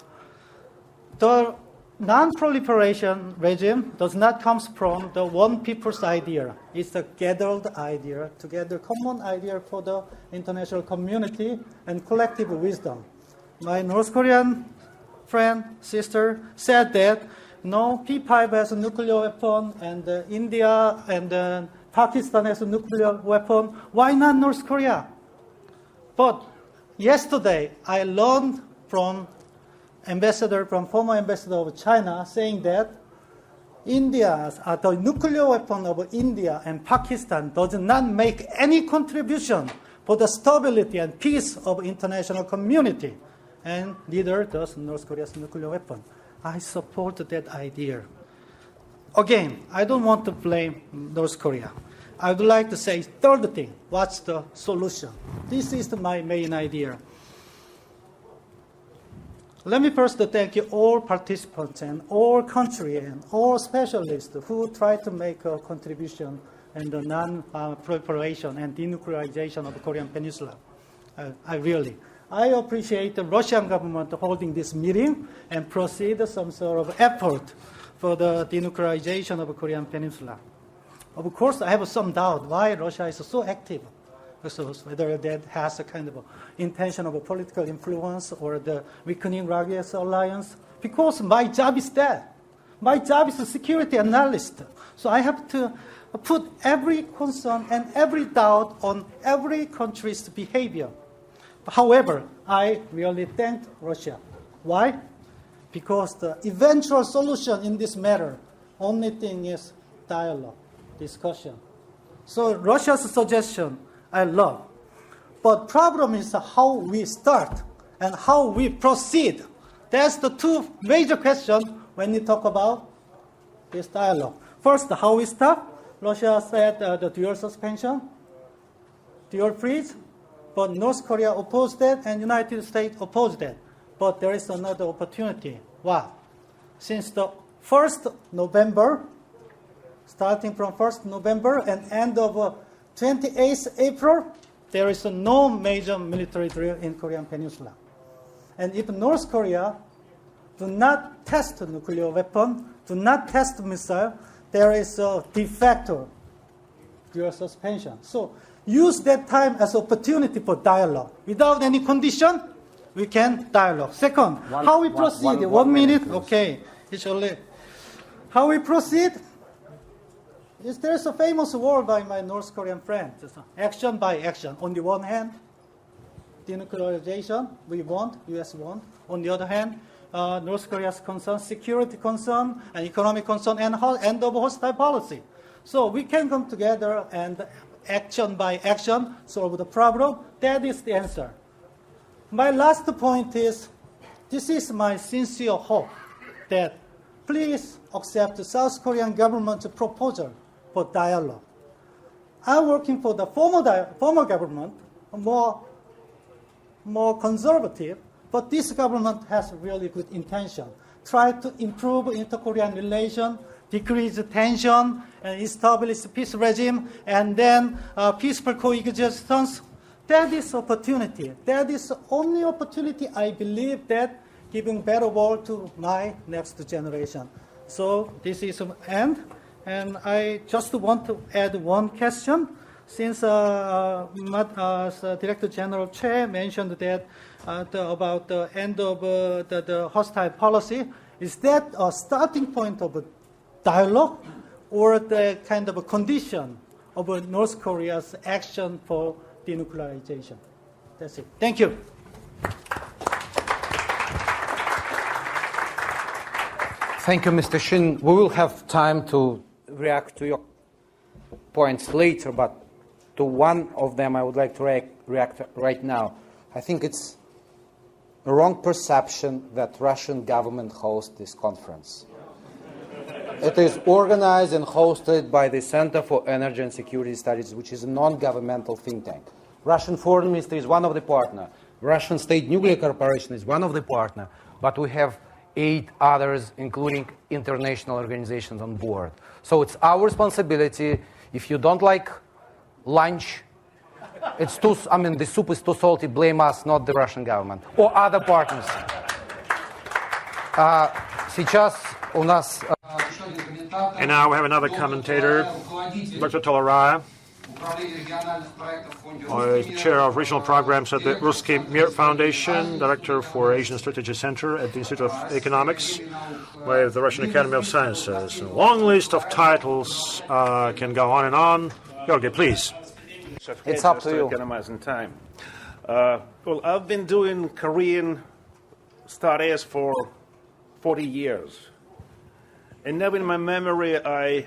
The non-proliferation regime does not come from the one people's idea. It's a gathered idea, together common idea for the international community and collective wisdom. My North Korean friend, sister, said that no, P5 has a nuclear weapon, and India and Pakistan has a nuclear weapon. Why not North Korea? But yesterday, I learned from former ambassador of China, saying that the nuclear weapon of India and Pakistan does not make any contribution for the stability and peace of international community, and neither does North Korea's nuclear weapon. I support that idea. Again, I don't want to blame North Korea. I would like to say third thing, what's the solution? This is my main idea. Let me first thank you all participants and all countries and all specialists who try to make a contribution in the non-proliferation and denuclearization of the Korean Peninsula. I appreciate the Russian government holding this meeting and proceed some sort of effort for the denuclearization of the Korean Peninsula. Of course, I have some doubt why Russia is so active. So whether that has a kind of intention of a political influence or the weakening Russia's alliance. Because my job is that. My job is a security analyst. So I have to put every concern and every doubt on every country's behavior. However, I really thank Russia. Why? Because the eventual solution in this matter, only thing is dialogue, discussion. So Russia's suggestion, I love. But problem is how we start and how we proceed. That's the two major questions when you talk about this dialogue. First, how we start. Russia said the dual suspension, dual freeze, but North Korea opposed that and United States opposed that. But there is another opportunity. What? Since the 1st November, starting from 1st November and end of 28th April, there is no major military drill in Korean Peninsula. And if North Korea do not test nuclear weapon, do not test missile, there is a de facto dual suspension. So use that time as opportunity for dialogue. Without any condition, we can dialogue. Second, how we proceed. One minute? Okay. How we proceed? There's a famous word by my North Korean friend. Action by action. On the one hand, denuclearization, we want, US want. On the other hand, North Korea's concern, security concern, and economic concern, and end of hostile policy. So we can come together and action by action solve the problem. That is the answer. My last point is, this is my sincere hope that please accept the South Korean government's proposal for dialogue. I'm working for the former government, more conservative, but this government has really good intention. Try to improve inter-Korean relation, decrease tension, and establish peace regime, and then peaceful coexistence. That is opportunity. That is the only opportunity I believe that giving better world to my next generation. So this is the end. And I just want to add one question. Since Director General Che mentioned that about the end of the hostile policy, is that a starting point of a dialogue or the kind of a condition of North Korea's action for denuclearization? That's it. Thank you. Thank you, Mr. Shin. We will have time to react to your points later, but to one of them I would like to react right now. I think it's a wrong perception that Russian government hosts this conference. It is organized and hosted by the Center for Energy and Security Studies, which is a non-governmental think tank. Russian Foreign Ministry is one of the partners. Russian State Nuclear Corporation is one of the partners. But we have 8 others, including international organizations on board. So it's our responsibility. If you don't like lunch, the soup is too salty, blame us, not the Russian government or other partners. And now we have another commentator, Dr. Tolaraya, Chair of Regional Programs at the Russky Mir Foundation, Director for Asian Strategy Center at the Institute of Economics with the Russian Academy of Sciences. A long list of titles can go on and on. Georgi, please. It's up to you. Economizing time. Well, I've been doing Korean studies for 40 years. And now in my memory, I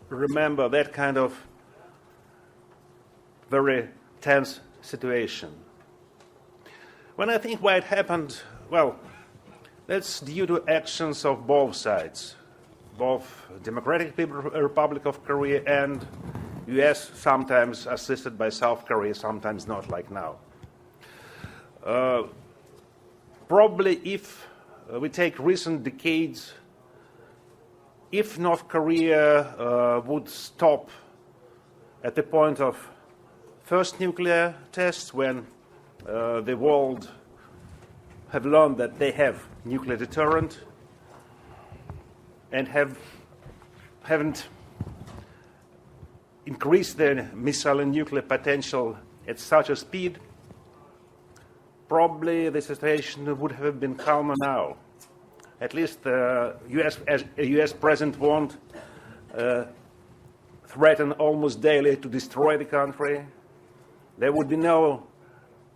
remember that kind of very tense situation. When I think why it happened, well, that's due to actions of both sides, both Democratic Republic of Korea and US, sometimes assisted by South Korea, sometimes not, like now. Probably if we take recent decades, if North Korea would stop at the point of first nuclear tests, when the world have learned that they have nuclear deterrent and haven't increased their missile and nuclear potential at such a speed, probably the situation would have been calmer now. At least the US president won't threaten almost daily to destroy the country. There would be no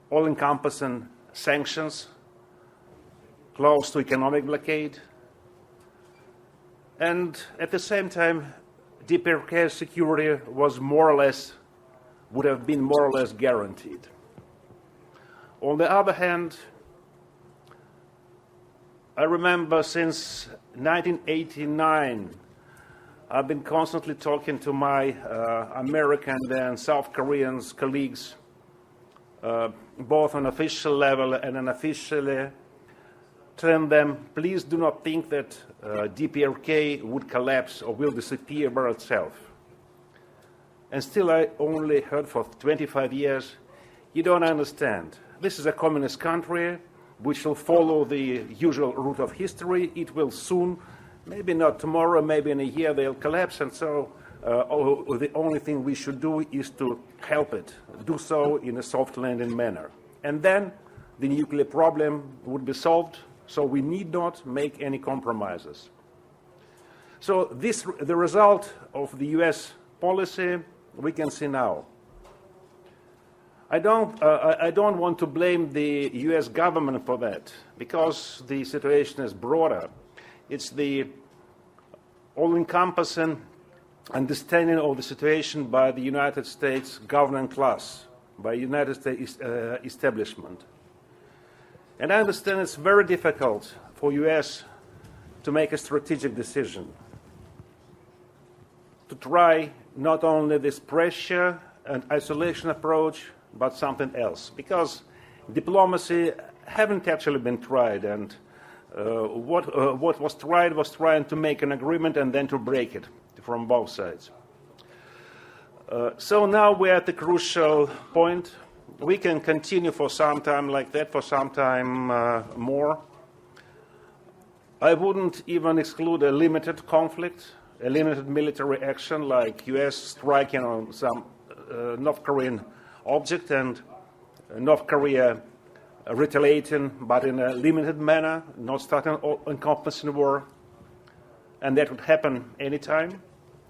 all-encompassing sanctions close to economic blockade. And at the same time, DPRK security would have been more or less guaranteed. On the other hand, I remember since 1989, I've been constantly talking to my American and South Korean colleagues, both on official level and unofficially, telling them, please do not think that DPRK would collapse or will disappear by itself. And still I only heard for 25 years, you don't understand. This is a communist country which will follow the usual route of history. It will soon, maybe not tomorrow, maybe in a year, they'll collapse. And so the only thing we should do is to help it, do so in a soft landing manner. And then the nuclear problem would be solved, so we need not make any compromises. So the result of the US policy we can see now. I don't want to blame the US government for that, because the situation is broader. It's the all-encompassing understanding of the situation by the United States governing class, by United States establishment. And I understand it's very difficult for US to make a strategic decision, to try not only this pressure and isolation approach, but something else, because diplomacy haven't actually been tried, and what was tried was trying to make an agreement and then to break it from both sides. So now we're at the crucial point. We can continue for some time like that, for some time more. I wouldn't even exclude a limited conflict, a limited military action like US striking on some North Korean object and North Korea retaliating, but in a limited manner, not starting an encompassing war. And that would happen anytime,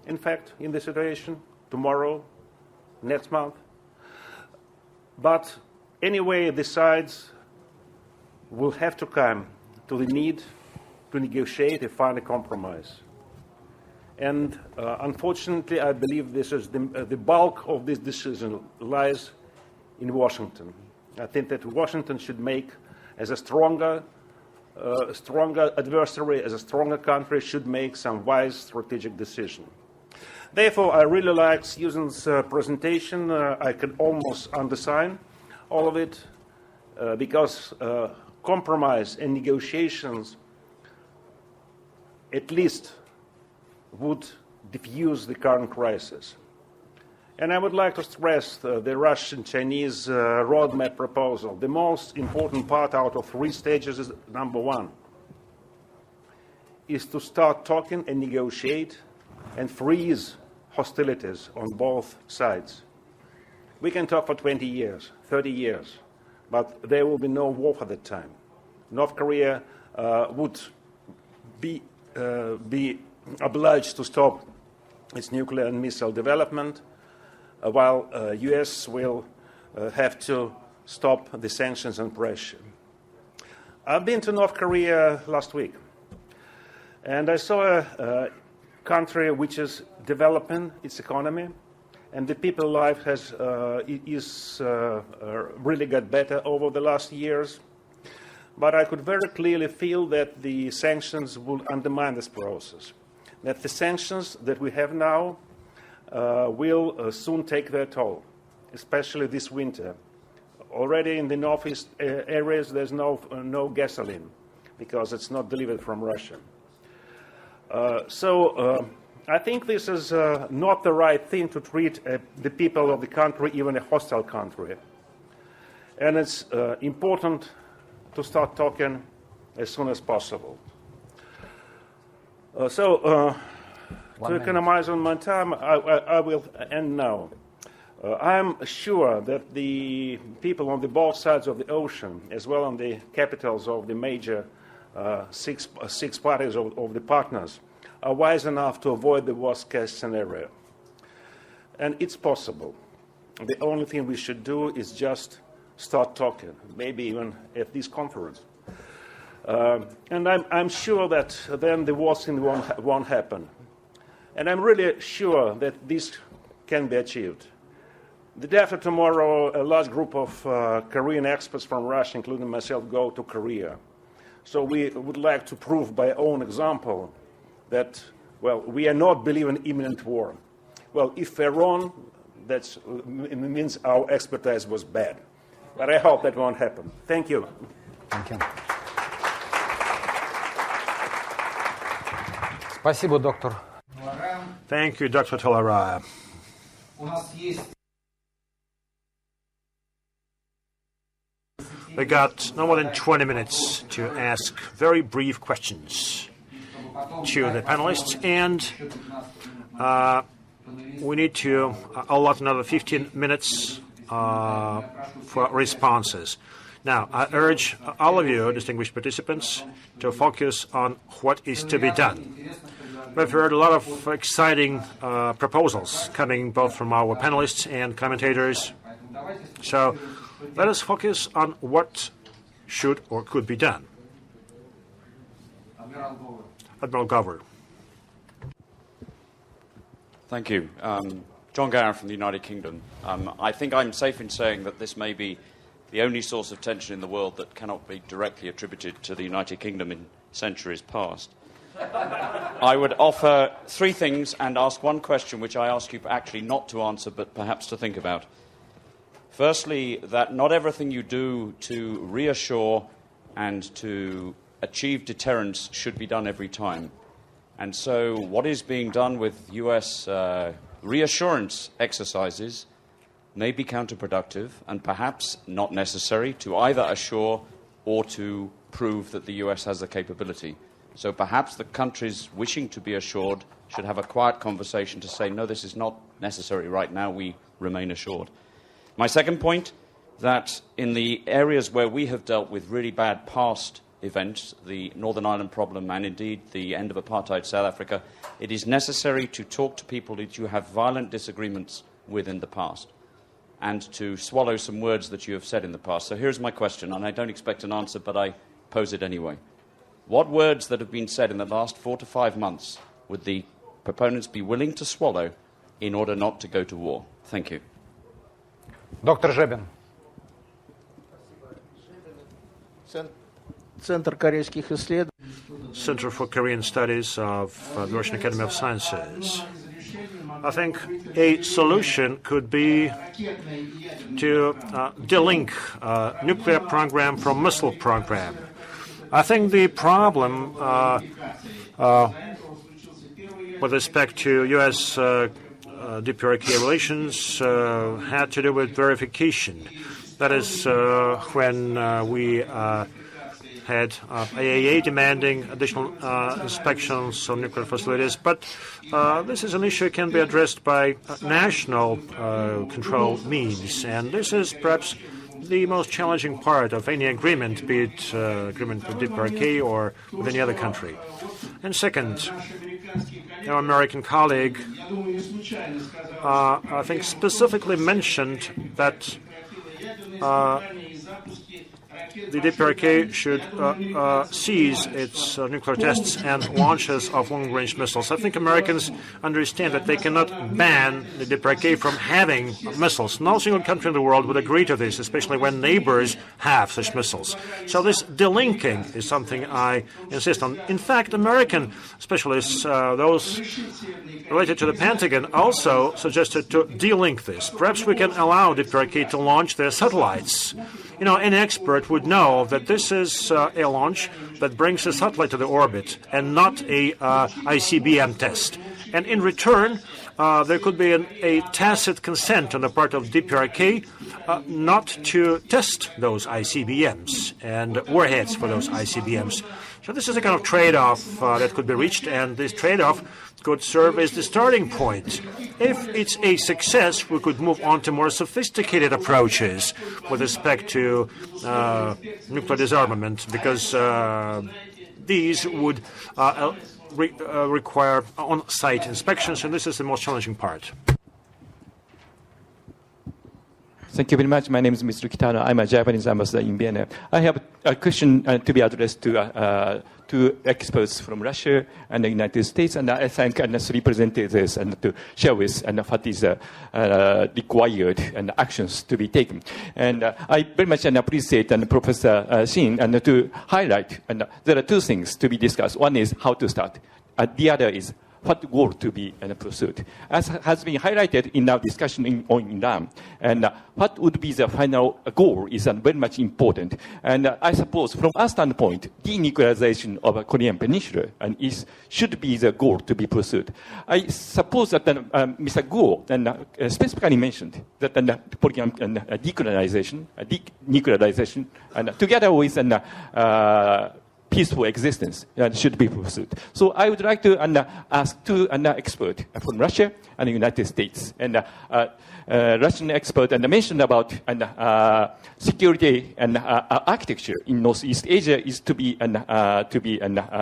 in fact, in this situation, tomorrow, next month. But anyway, the sides will have to come to the need to negotiate and find a compromise. And unfortunately, I believe this is the bulk of this decision lies in Washington. I think that Washington should make as a stronger adversary, as a stronger country, should make some wise strategic decision. Therefore, I really like Susan's presentation. I can almost undersign all of it because compromise and negotiations at least would diffuse the current crisis. And I would like to stress the Russian-Chinese roadmap proposal. The most important part out of 3 stages is number 1, is to start talking and negotiate and freeze hostilities on both sides. We can talk for 20 years, 30 years, but there will be no war at that time. North Korea would be obliged to stop its nuclear and missile development, while US will have to stop the sanctions and pressure. I've been to North Korea last week, and I saw a country which is developing its economy, and the people's life has really got better over the last years. But I could very clearly feel that the sanctions will undermine this process, that the sanctions that we have now will soon take their toll, especially this winter. Already in the northeast areas, there's no gasoline because it's not delivered from Russia. So I think this is not the right thing to treat the people of the country, even a hostile country. And it's important to start talking as soon as possible. To economize on my time, I will end now. I'm sure that the people on both sides of the ocean, as well as the capitals of the major six parties of the partners, are wise enough to avoid the worst-case scenario. And it's possible. The only thing we should do is just start talking, maybe even at this conference. And I'm sure that then the worst thing won't happen. And I'm really sure that this can be achieved. The day after tomorrow, a large group of Korean experts from Russia, including myself, go to Korea. So we would like to prove by our own example that, well, we are not believing in imminent war. Well, if we're wrong, it means our expertise was bad. But I hope that won't happen. Thank you. Thank you. Спасибо, доктор. Thank you, Dr. Tolara. We got no more than 20 minutes to ask very brief questions to the panelists, and we need to allot another 15 minutes for responses. Now, I urge all of you, distinguished participants, to focus on what is to be done. We've heard a lot of exciting proposals coming both from our panelists and commentators. So let us focus on what should or could be done. Admiral Gover. Thank you. John Gower from the United Kingdom. I think I'm safe in saying that this may be the only source of tension in the world that cannot be directly attributed to the United Kingdom in centuries past. I would offer 3 things and ask one question which I ask you actually not to answer but perhaps to think about. Firstly, that not everything you do to reassure and to achieve deterrence should be done every time. And so what is being done with US reassurance exercises may be counterproductive and perhaps not necessary to either assure or to prove that the US has the capability. So perhaps the countries wishing to be assured should have a quiet conversation to say, no, this is not necessary right now, we remain assured. My second point, that in the areas where we have dealt with really bad past events, the Northern Ireland problem and indeed the end of apartheid South Africa, it is necessary to talk to people that you have violent disagreements with in the past and to swallow some words that you have said in the past. So here's my question, and I don't expect an answer, but I pose it anyway. What words that have been said in the last 4 to 5 months would the proponents be willing to swallow in order not to go to war? Thank you. Dr. Zhebin. Center for Korean Studies of the Russian Academy of Sciences. I think a solution could be to delink nuclear program from missile program. I think the problem with respect to U.S. DPRK relations had to do with verification. That is when we had IAEA demanding additional inspections on nuclear facilities. But this is an issue that can be addressed by national control means. And this is perhaps the most challenging part of any agreement, be it agreement with DPRK or with any other country. And second, our American colleague, I think, specifically mentioned that the DPRK should cease its nuclear tests and launches of long-range missiles. I think Americans understand that they cannot ban the DPRK from having missiles. No single country in the world would agree to this, especially when neighbors have such missiles. So this delinking is something I insist on. In fact, American specialists, those related to the Pentagon, also suggested to delink this. Perhaps we can allow DPRK to launch their satellites. You know, an expert would know that this is a launch that brings a satellite to the orbit and not a ICBM test. And in return, there could be a tacit consent on the part of DPRK not to test those ICBMs and warheads for those ICBMs. So this is a kind of trade-off that could be reached, and this trade-off could serve as the starting point. If it's a success, we could move on to more sophisticated approaches with respect to nuclear disarmament, because these would require on-site inspections, and this is the most challenging part. Thank you very much. My name is Mr. Kitano. I'm a Japanese ambassador in Vienna. I have a question to be addressed to two experts from Russia and the United States, and I thank the three presenters and to share with and what is required and actions to be taken. And I very much appreciate Professor Shin and to highlight. And there are two things to be discussed. One is how to start. The other is what goal to be pursued. As has been highlighted in our discussion on Iran, and what would be the final goal is very much important. And I suppose from our standpoint, denuclearization of a Korean Peninsula should be the goal to be pursued. I suppose that Mr. Guo specifically mentioned that denuclearization, and together with peaceful existence should be pursued. So I would like to ask two experts from Russia and the United States. And Russian expert mentioned about security and architecture in Northeast Asia is to be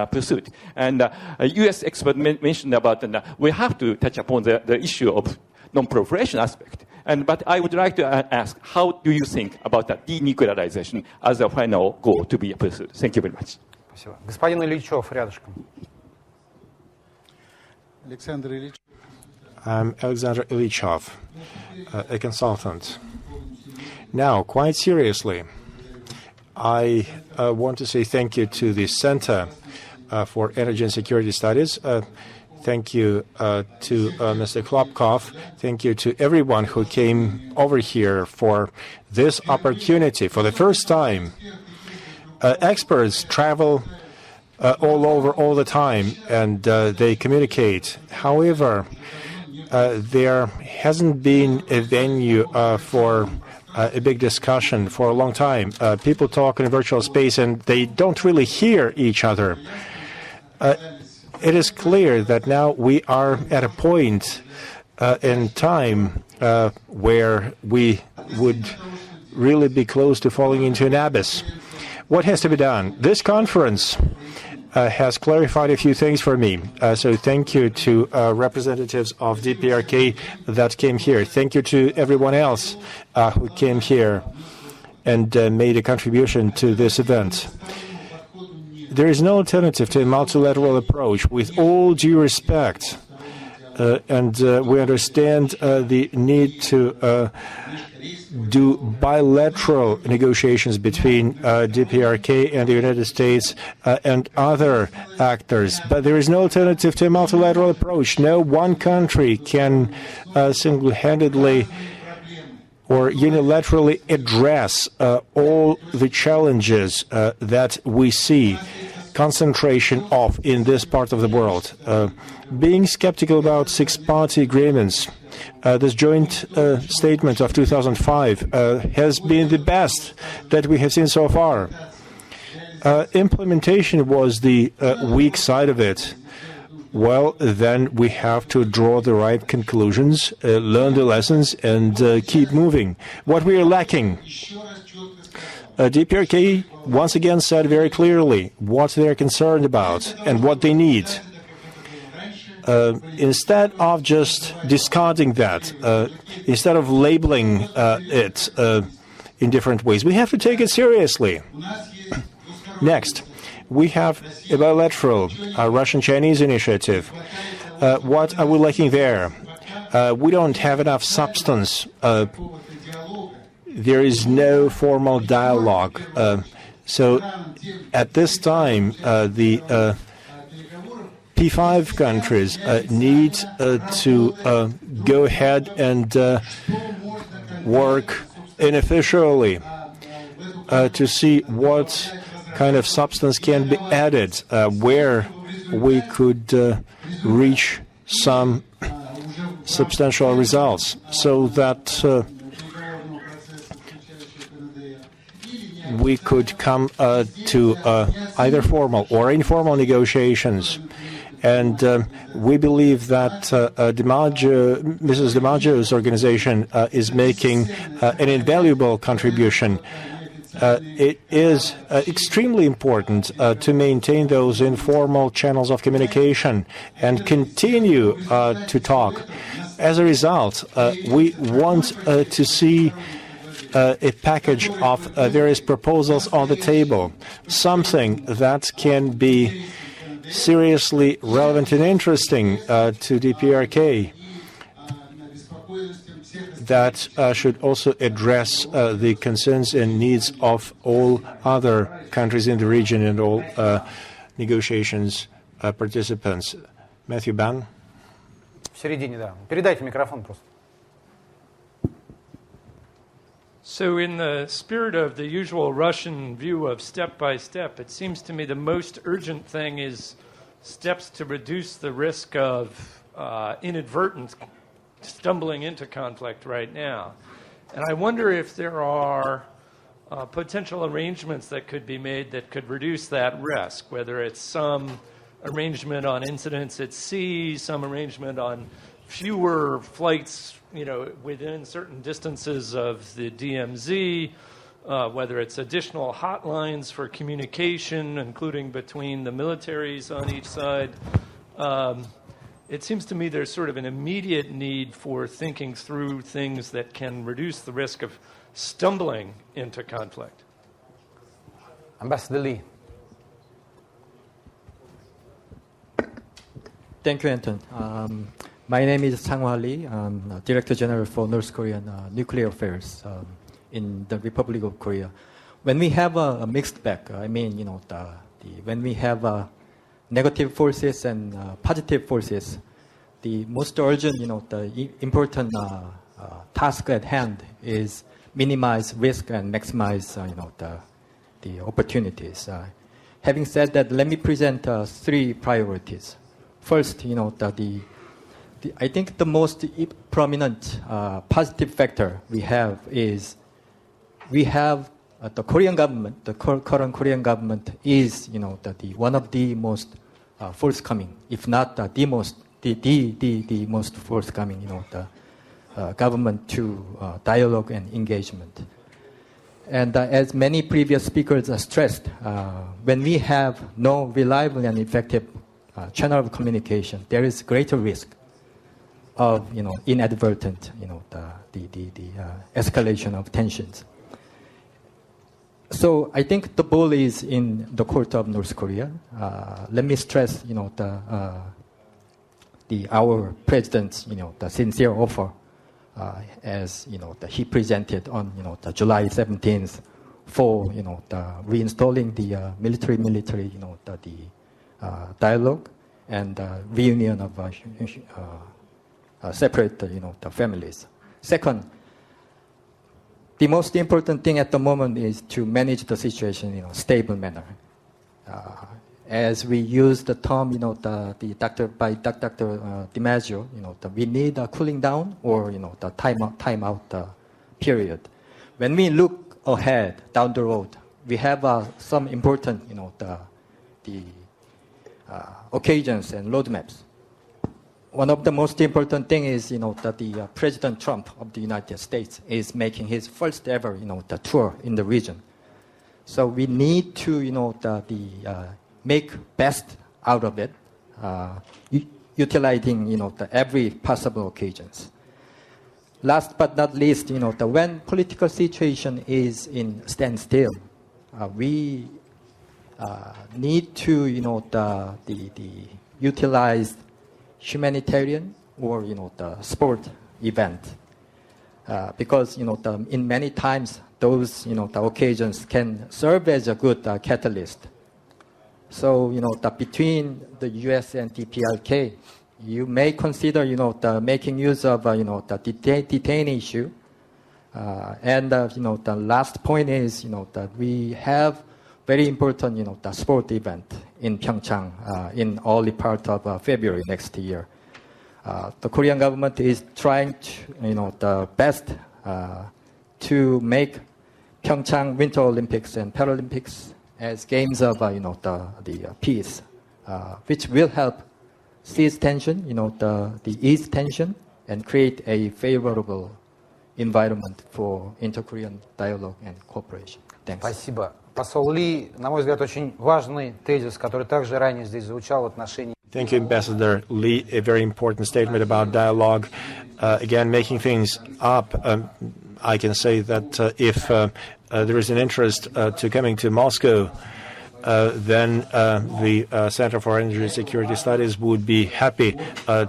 pursued. And U.S. expert mentioned about we have to touch upon the issue of non-proliferation aspect. But I would like to ask, how do you think about that denuclearization as a final goal to be pursued? Thank you very much. Спасибо. Господин Ильичев, рядышком. I'm Alexander Ilichov, a consultant. Now, quite seriously, I want to say thank you to the Center for Energy and Security Studies. Thank you to Mr. Klopkov. Thank you to everyone who came over here for this opportunity. For the first time, experts travel all over all the time, and they communicate. However, there hasn't been a venue for a big discussion for a long time. People talk in a virtual space, and they don't really hear each other. It is clear that now we are at a point in time where we would really be close to falling into an abyss. What has to be done? This conference has clarified a few things for me. So thank you to representatives of DPRK that came here. Thank you to everyone else who came here and made a contribution to this event. There is no alternative to a multilateral approach. With all due respect, and we understand the need to do bilateral negotiations between DPRK and the United States and other actors. But there is no alternative to a multilateral approach. No one country can single-handedly or unilaterally address all the challenges that we see concentration of in this part of the world. Being skeptical about six-party agreements, this joint statement of 2005 has been the best that we have seen so far. Implementation was the weak side of it. Well, then we have to draw the right conclusions, learn the lessons, and keep moving. What we are lacking, DPRK once again said very clearly what they're concerned about and what they need. Instead of just discarding that, instead of labeling it in different ways, we have to take it seriously. Next, we have a bilateral Russian-Chinese initiative. What are we lacking there? We don't have enough substance. There is no formal dialogue. So at this time, the P5 countries need to go ahead and work unofficially to see what kind of substance can be added, where we could reach some substantial results, so that we could come to either formal or informal negotiations. And we believe that Mrs. DiMaggio's organization is making an invaluable contribution. It is extremely important to maintain those informal channels of communication and continue to talk. As a result, we want to see a package of various proposals on the table, something that can be seriously relevant and interesting to DPRK, that should also address the concerns and needs of all other countries in the region and all negotiations participants. Matthew Ban. В середине, да. Передайте микрофон просто. So in the spirit of the usual Russian view of step by step, it seems to me the most urgent thing is steps to reduce the risk of inadvertent stumbling into conflict right now. And I wonder if there are potential arrangements that could be made that could reduce that risk, whether it's some arrangement on incidents at sea, some arrangement on fewer flights, within certain distances of the DMZ, whether it's additional hotlines for communication, including between the militaries on each side. It seems to me there's sort of an immediate need for thinking through things that can reduce the risk of stumbling into conflict. Ambassador Lee. Thank you, Anton. My name is Sang-Hwa Lee. I'm Director General for North Korean Nuclear Affairs in the Republic of Korea. When we have a mixed bag, when we have negative forces and positive forces, the most urgent, the important task at hand is minimize risk and maximize, the opportunities. Having said that, let me present three priorities. First, I think the most prominent positive factor we have is we have the Korean government, the current Korean government is, one of the most forthcoming, if not the most forthcoming, government to dialogue and engagement. And as many previous speakers stressed, when we have no reliable and effective channel of communication, there is greater risk of inadvertent the escalation of tensions. So I think the ball is in the court of North Korea. Let me stress the our president's, the sincere offer, as that he presented on, the July 17th, for the reinstalling the military, dialogue and reunion of separate, the families. Second, the most important thing at the moment is to manage the situation in a stable manner. As we use the term, Dr. DiMaggio, we need a cooling down or, the timeout period. When we look ahead down the road, we have some important, the occasions and roadmaps. One of the most important thing is, that the President Trump of the United States is making his first ever, the tour in the region. So we need to, make best out of it, utilizing, every possible occasions. Last but not least, when political situation is in standstill, we need to, utilize humanitarian or, the sport event. Because, in many times, those, the occasions can serve as a good catalyst. So, between the U.S. and DPRK, you may consider, making use of, the detain issue. And, the last point is, that we have very important, the sport event in Pyeongchang in early part of February next year. The Korean government is trying to, the best to make Pyeongchang Winter Olympics and Paralympics as games of, the peace, which will help ease tension, the ease tension, and create a favorable environment for inter-Korean dialogue and cooperation. Thanks. Спасибо. Посол Ли, на мой взгляд, очень важный тезис, который также ранее здесь звучал в отношении... Thank you, Ambassador Lee. A very important statement about dialogue. Again, making things up, I can say that if there is an interest to coming to Moscow, then the Center for Energy Security Studies would be happy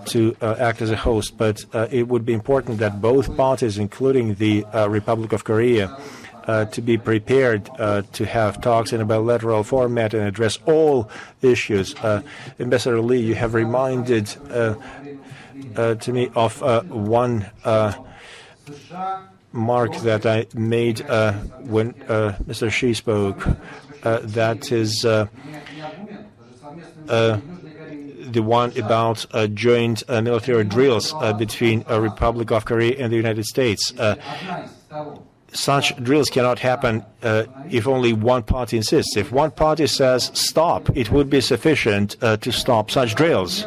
to act as a host. But it would be important that both parties, including the Republic of Korea, to be prepared to have talks in a bilateral format and address all issues. Ambassador Lee, you have reminded to me of one mark that I made when Mr. Xi spoke. That is the one about joint military drills between the Republic of Korea and the United States. Such drills cannot happen if only one party insists. If one party says stop, it would be sufficient to stop such drills.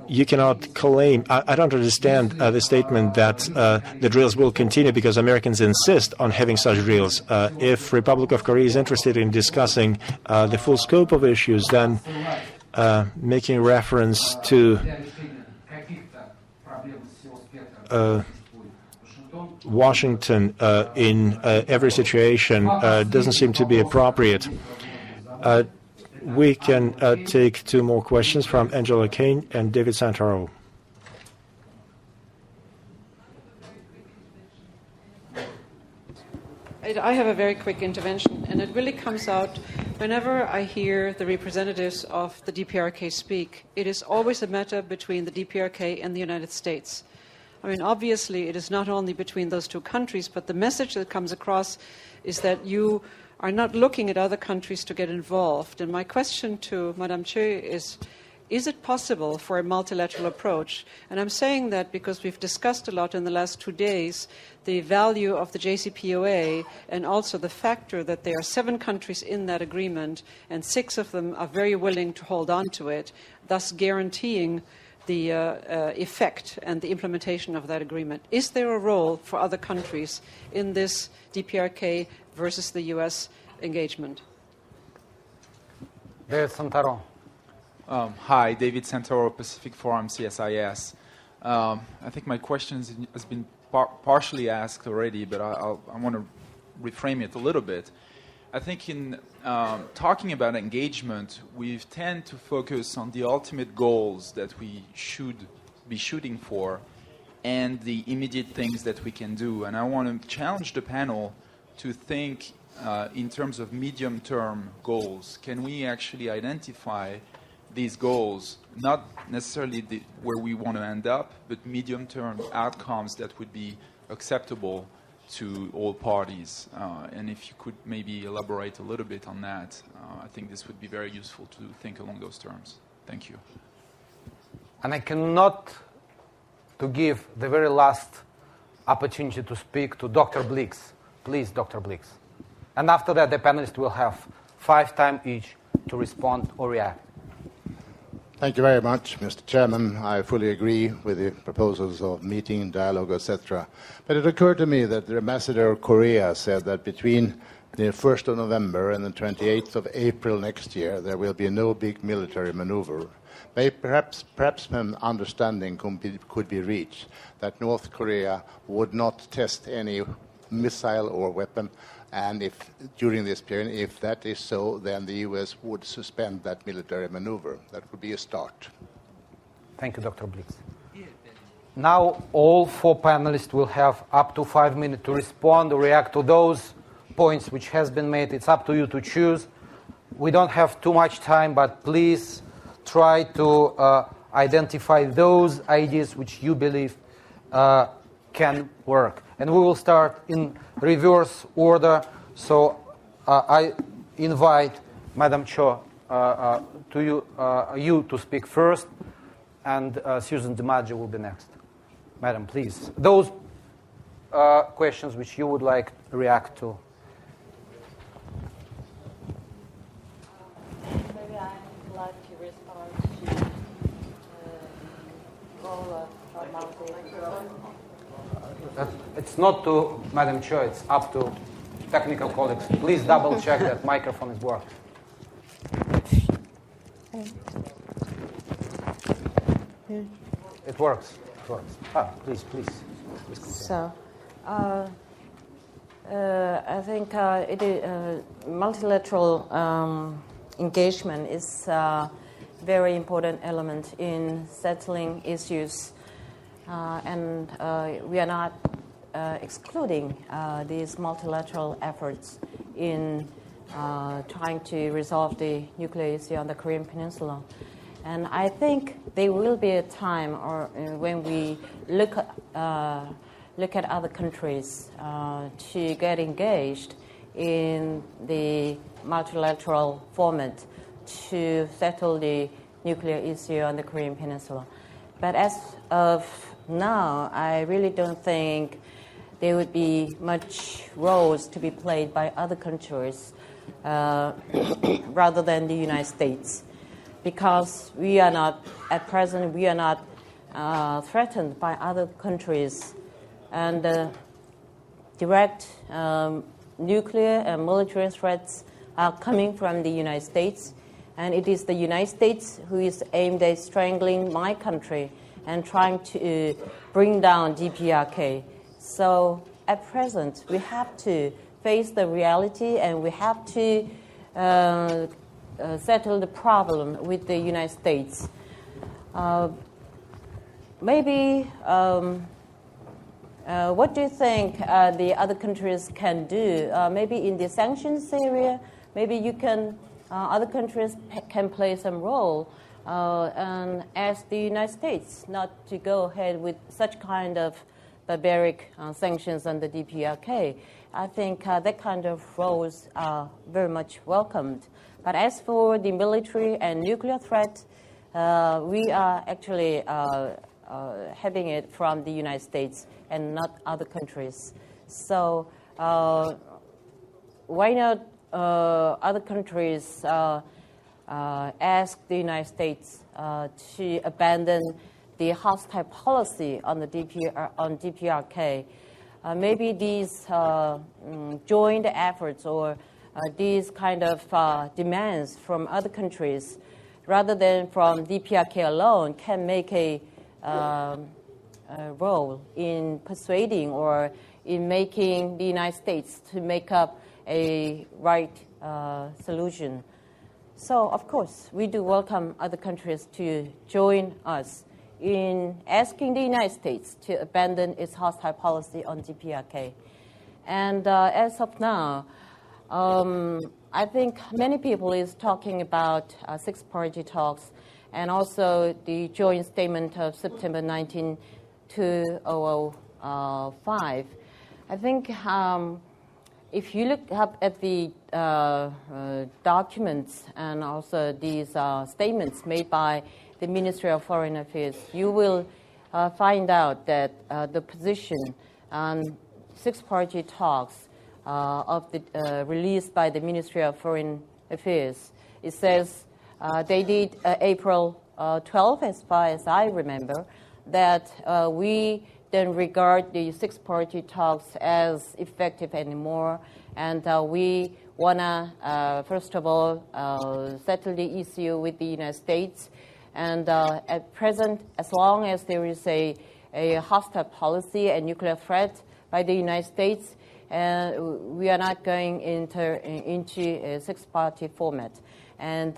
You cannot claim... I don't understand the statement that the drills will continue because Americans insist on having such drills. If Republic of Korea is interested in discussing the full scope of issues, then making reference to Washington in every situation doesn't seem to be appropriate. We can take two more questions from Angela Kane and David Santoro. I have a very quick intervention, and it really comes out whenever I hear the representatives of the DPRK speak. It is always a matter between the DPRK and the United States. I mean, obviously, it is not only between those two countries, but the message that comes across is that you are not looking at other countries to get involved. And my question to Madame Choi is it possible for a multilateral approach? And I'm saying that because we've discussed a lot in the last 2 days the value of the JCPOA and also the factor that there are 7 countries in that agreement and 6 of them are very willing to hold on to it, thus guaranteeing the effect and the implementation of that agreement. Is there a role for other countries in this DPRK versus the U.S. engagement? David Santoro. Hi, David Santoro, Pacific Forum, CSIS. I think my question has been partially asked already, but I want to reframe it a little bit. I think in talking about engagement, we tend to focus on the ultimate goals that we should be shooting for and the immediate things that we can do. And I want to challenge the panel to think in terms of medium-term goals. Can we actually identify these goals, not necessarily where we want to end up, but medium-term outcomes that would be acceptable to all parties? And if you could maybe elaborate a little bit on that, I think this would be very useful to think along those terms. Thank you. And I cannot to give the very last opportunity to speak to Dr. Blix. Please, Dr. Blix. And after that, the panelists will have 5 times each to respond or react. Thank you very much, Mr. Chairman. I fully agree with the proposals of meeting, dialogue, etc. But it occurred to me that the ambassador of Korea said that between the 1st of November and the 28th of April next year, there will be no big military maneuver. Perhaps an understanding could be reached that North Korea would not test any missile or weapon, and if during this period, if that is so, then the U.S. would suspend that military maneuver. That would be a start. Thank you, Dr. Blix. Now all 4 panelists will have up to 5 minutes to respond or react to those points which has been made. It's up to you to choose. We don't have too much time, but please try to identify those ideas which you believe can work. And we will start in reverse order. So I invite Madam Cho to you to speak first, and Susan DiMaggio will be next. Madam, please. Those questions which you would like to react to. Maybe I would like to respond to goal of multilateral. It's not to Madam Chair, it's up to technical colleagues. Please double check that microphone is working. It works. It works. Please. So, I think multilateral engagement is a very important element in settling issues. And we are not excluding these multilateral efforts in trying to resolve the nuclear issue on the Korean Peninsula. And I think there will be a time when we look at other countries to get engaged in the multilateral format to settle the nuclear issue on the Korean Peninsula. But as of now, I really don't think there would be much roles to be played by other countries rather than the United States, because we are not, at present, we are not threatened by other countries, and direct nuclear and military threats are coming from the United States, and it is the United States who is aimed at strangling my country and trying to bring down DPRK. So at present, we have to face the reality, and we have to settle the problem with the United States. Maybe, what do you think the other countries can do? Maybe in the sanctions area, maybe you can, other countries can play some role. And ask the United States not to go ahead with such kind of barbaric sanctions on the DPRK. I think that kind of roles are very much welcomed. But as for the military and nuclear threat, we are actually having it from the United States and not other countries. So why not other countries ask the United States to abandon the hostile policy on the DPRK. Maybe these joint efforts or these kind of demands from other countries, rather than from DPRK alone, can make a role in persuading or in making the United States to make up a right solution. So, of course, we do welcome other countries to join us in asking the United States to abandon its hostile policy on DPRK. And as of now, I think many people is talking about six-party talks and also the joint statement of September 19, 2005. I think if you look up at the documents and also these statements made by the Ministry of Foreign Affairs, you will find out that the position on six-party talks released by the Ministry of Foreign Affairs, it says they did April 12, as far as I remember, that we don't regard the six-party talks as effective anymore, and we want to, first of all, settle the issue with the United States. And at present, as long as there is a hostile policy and nuclear threat by the United States, we are not going into a six-party format. And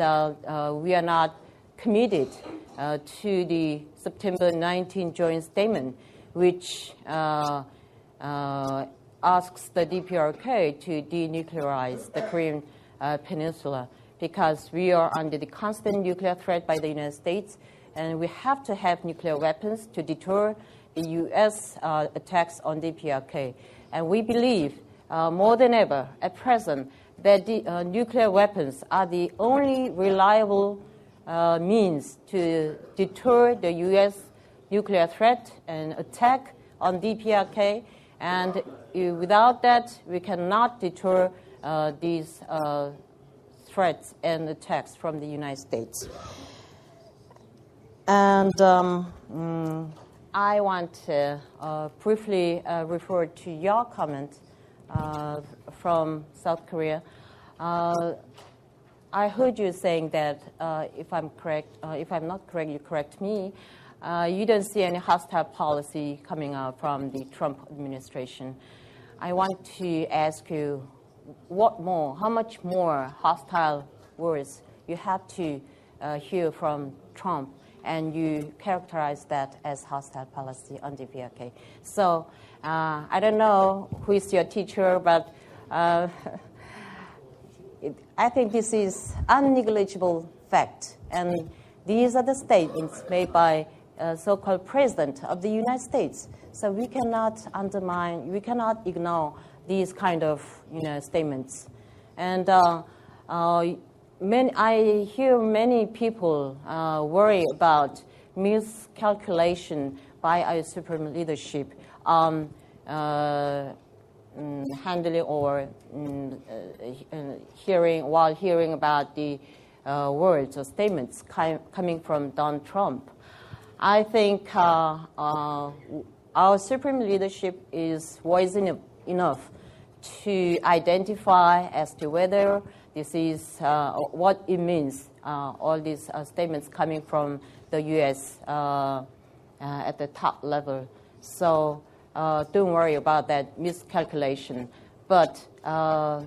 we are not committed to the September 19 joint statement, which asks the DPRK to denuclearize the Korean Peninsula, because we are under the constant nuclear threat by the United States, and we have to have nuclear weapons to deter the U.S. Attacks on DPRK. And we believe more than ever at present that the nuclear weapons are the only reliable means to deter the U.S. nuclear threat and attack on DPRK. And without that, we cannot deter these threats and attacks from the United States. And I want to briefly refer to your comment from South Korea. I heard you saying that if I'm not correct, you correct me. You don't see any hostile policy coming out from the Trump administration. I want to ask you, how much more hostile words you have to hear from Trump, and you characterize that as hostile policy on DPRK. So I don't know who is your teacher, but I think this is unnegligible fact, and these are the statements made by so-called President of the United States. So we cannot ignore these kind of statements. And I hear many people worry about miscalculation by our supreme leadership handling or hearing about the words or statements coming from Donald Trump. I think our supreme leadership is wise enough to identify as to whether this is what it means, all these statements coming from the U.S. At the top level. So don't worry about that miscalculation. But I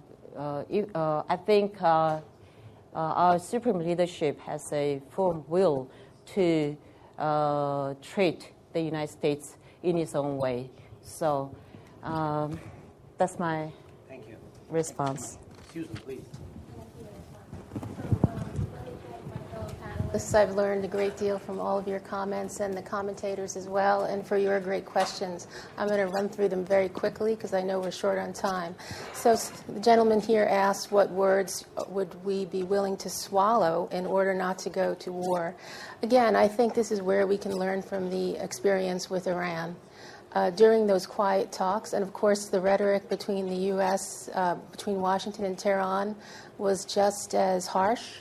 think our supreme leadership has a firm will to treat the United States in its own way. So that's my response. Excuse me, please. I've learned a great deal from all of your comments and the commentators as well, and for your great questions. I'm going to run through them very quickly because I know we're short on time. So the gentleman here asked what words would we be willing to swallow in order not to go to war. Again, I think this is where we can learn from the experience with Iran. During those quiet talks, and of course the rhetoric between the U.S., between Washington and Tehran was just as harsh,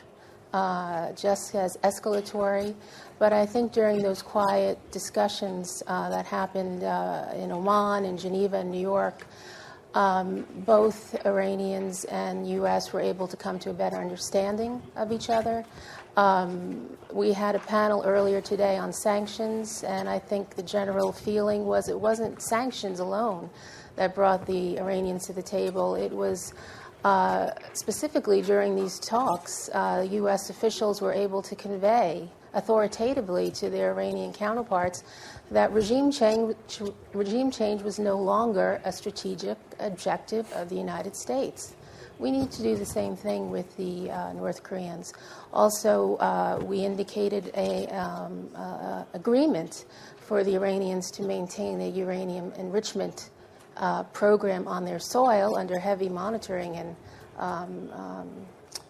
just as escalatory. But I think during those quiet discussions that happened in Oman, in Geneva, and New York, both Iranians and U.S. were able to come to a better understanding of each other. We had a panel earlier today on sanctions, and I think the general feeling was it wasn't sanctions alone that brought the Iranians to the table. It was Specifically during these talks, U.S. officials were able to convey authoritatively to their Iranian counterparts that regime change was no longer a strategic objective of the United States. We need to do the same thing with the North Koreans. Also, we indicated a agreement for the Iranians to maintain a uranium enrichment program on their soil under heavy monitoring and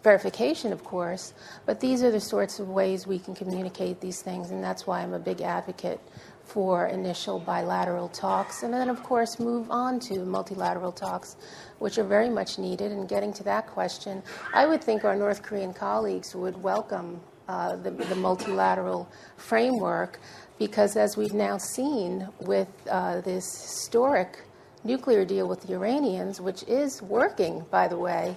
verification, of course. But these are the sorts of ways we can communicate these things, and that's why I'm a big advocate for initial bilateral talks, and then, of course, move on to multilateral talks, which are very much needed. And getting to that question, I would think our North Korean colleagues would welcome the multilateral framework, because as we've now seen with this historic nuclear deal with the Iranians, which is working, by the way,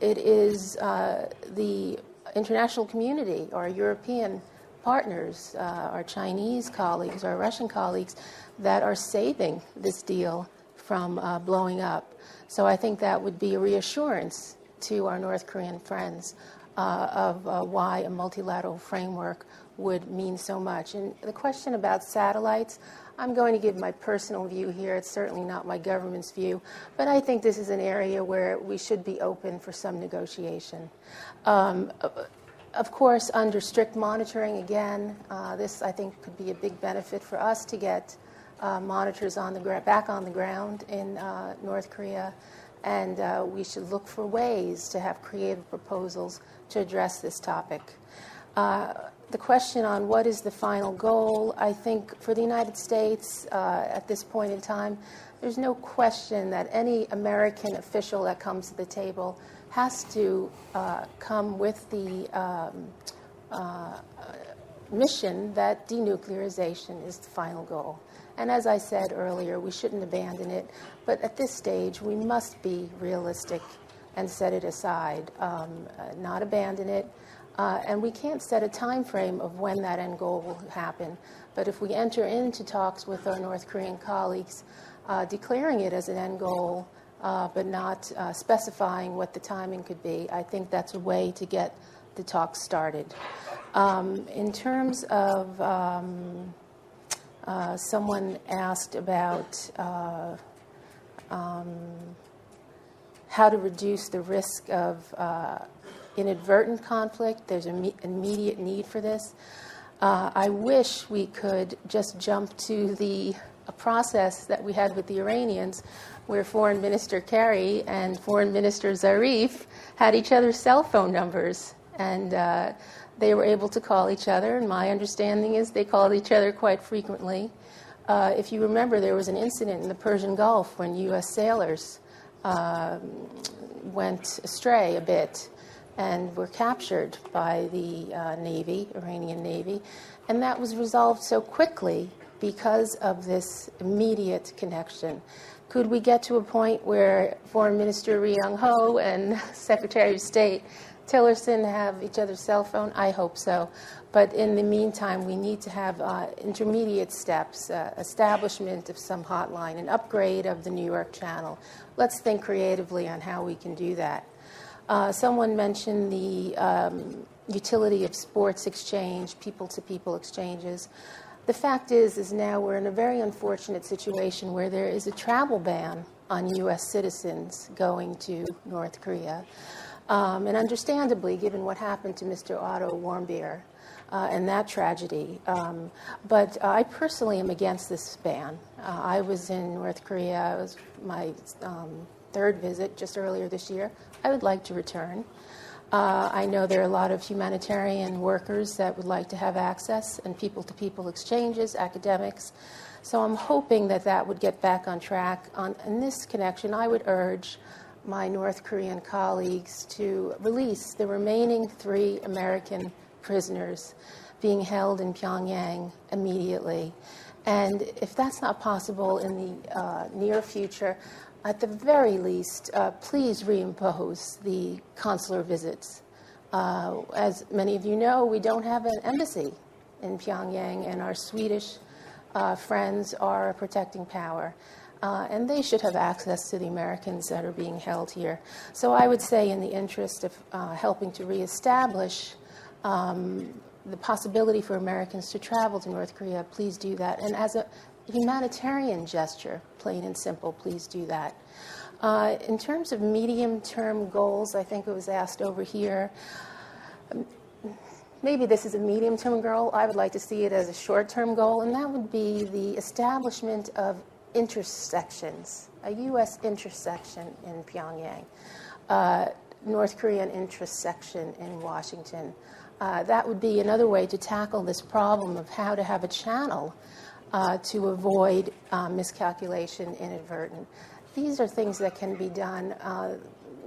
it is the international community, our European partners, our Chinese colleagues, our Russian colleagues, that are saving this deal from blowing up. So I think that would be a reassurance to our North Korean friends of why a multilateral framework would mean so much. And the question about satellites, I'm going to give my personal view here. It's certainly not my government's view, but I think this is an area where we should be open for some negotiation. Of course, under strict monitoring, again, this I think could be a big benefit for us to get monitors back on the ground in North Korea, and we should look for ways to have creative proposals to address this topic. The question on what is the final goal, I think for the United States at this point in time, there's no question that any American official that comes to the table has to come with the mission that denuclearization is the final goal. And as I said earlier, we shouldn't abandon it, but at this stage we must be realistic and set it aside, not abandon it. And we can't set a time frame of when that end goal will happen. But if we enter into talks with our North Korean colleagues, declaring it as an end goal, but not specifying what the timing could be, I think that's a way to get the talks started. In terms of someone asked about how to reduce the risk of inadvertent conflict. There's an immediate need for this. I wish we could just jump to the process that we had with the Iranians, where Foreign Minister Kerry and Foreign Minister Zarif had each other's cell phone numbers, and they were able to call each other, and my understanding is they called each other quite frequently. If you remember, there was an incident in the Persian Gulf when U.S. sailors went astray a bit and were captured by the Iranian Navy, and that was resolved so quickly because of this immediate connection. Could we get to a point where Foreign Minister Ri Yong-ho and Secretary of State Tillerson have each other's cell phone? I hope so. But in the meantime, we need to have intermediate steps, establishment of some hotline, an upgrade of the New York channel. Let's think creatively on how we can do that. Someone mentioned the utility of sports exchange, people-to-people exchanges. The fact is now we're in a very unfortunate situation where there is a travel ban on U.S. citizens going to North Korea. And understandably, given what happened to Mr. Otto Warmbier and that tragedy. But I personally am against this ban. I was in North Korea. It was my third visit just earlier this year. I would like to return. I know there are a lot of humanitarian workers that would like to have access, and people-to-people exchanges, academics. So I'm hoping that that would get back on track. In this connection, I would urge my North Korean colleagues to release the remaining 3 American prisoners being held in Pyongyang immediately. And if that's not possible in the near future, at the very least, please reimpose the consular visits. As many of you know, we don't have an embassy in Pyongyang, and our Swedish friends are a protecting power. and they should have access to the Americans that are being held here. So I would say, in the interest of helping to reestablish the possibility for Americans to travel to North Korea, please do that. And as a humanitarian gesture, plain and simple, please do that. In terms of medium-term goals, I think it was asked over here, maybe this is a medium-term goal. I would like to see it as a short-term goal, and that would be the establishment of intersections, a U.S. intersection in Pyongyang, North Korean intersection in Washington. That would be another way to tackle this problem of how to have a channel to avoid miscalculation, inadvertent. These are things that can be done.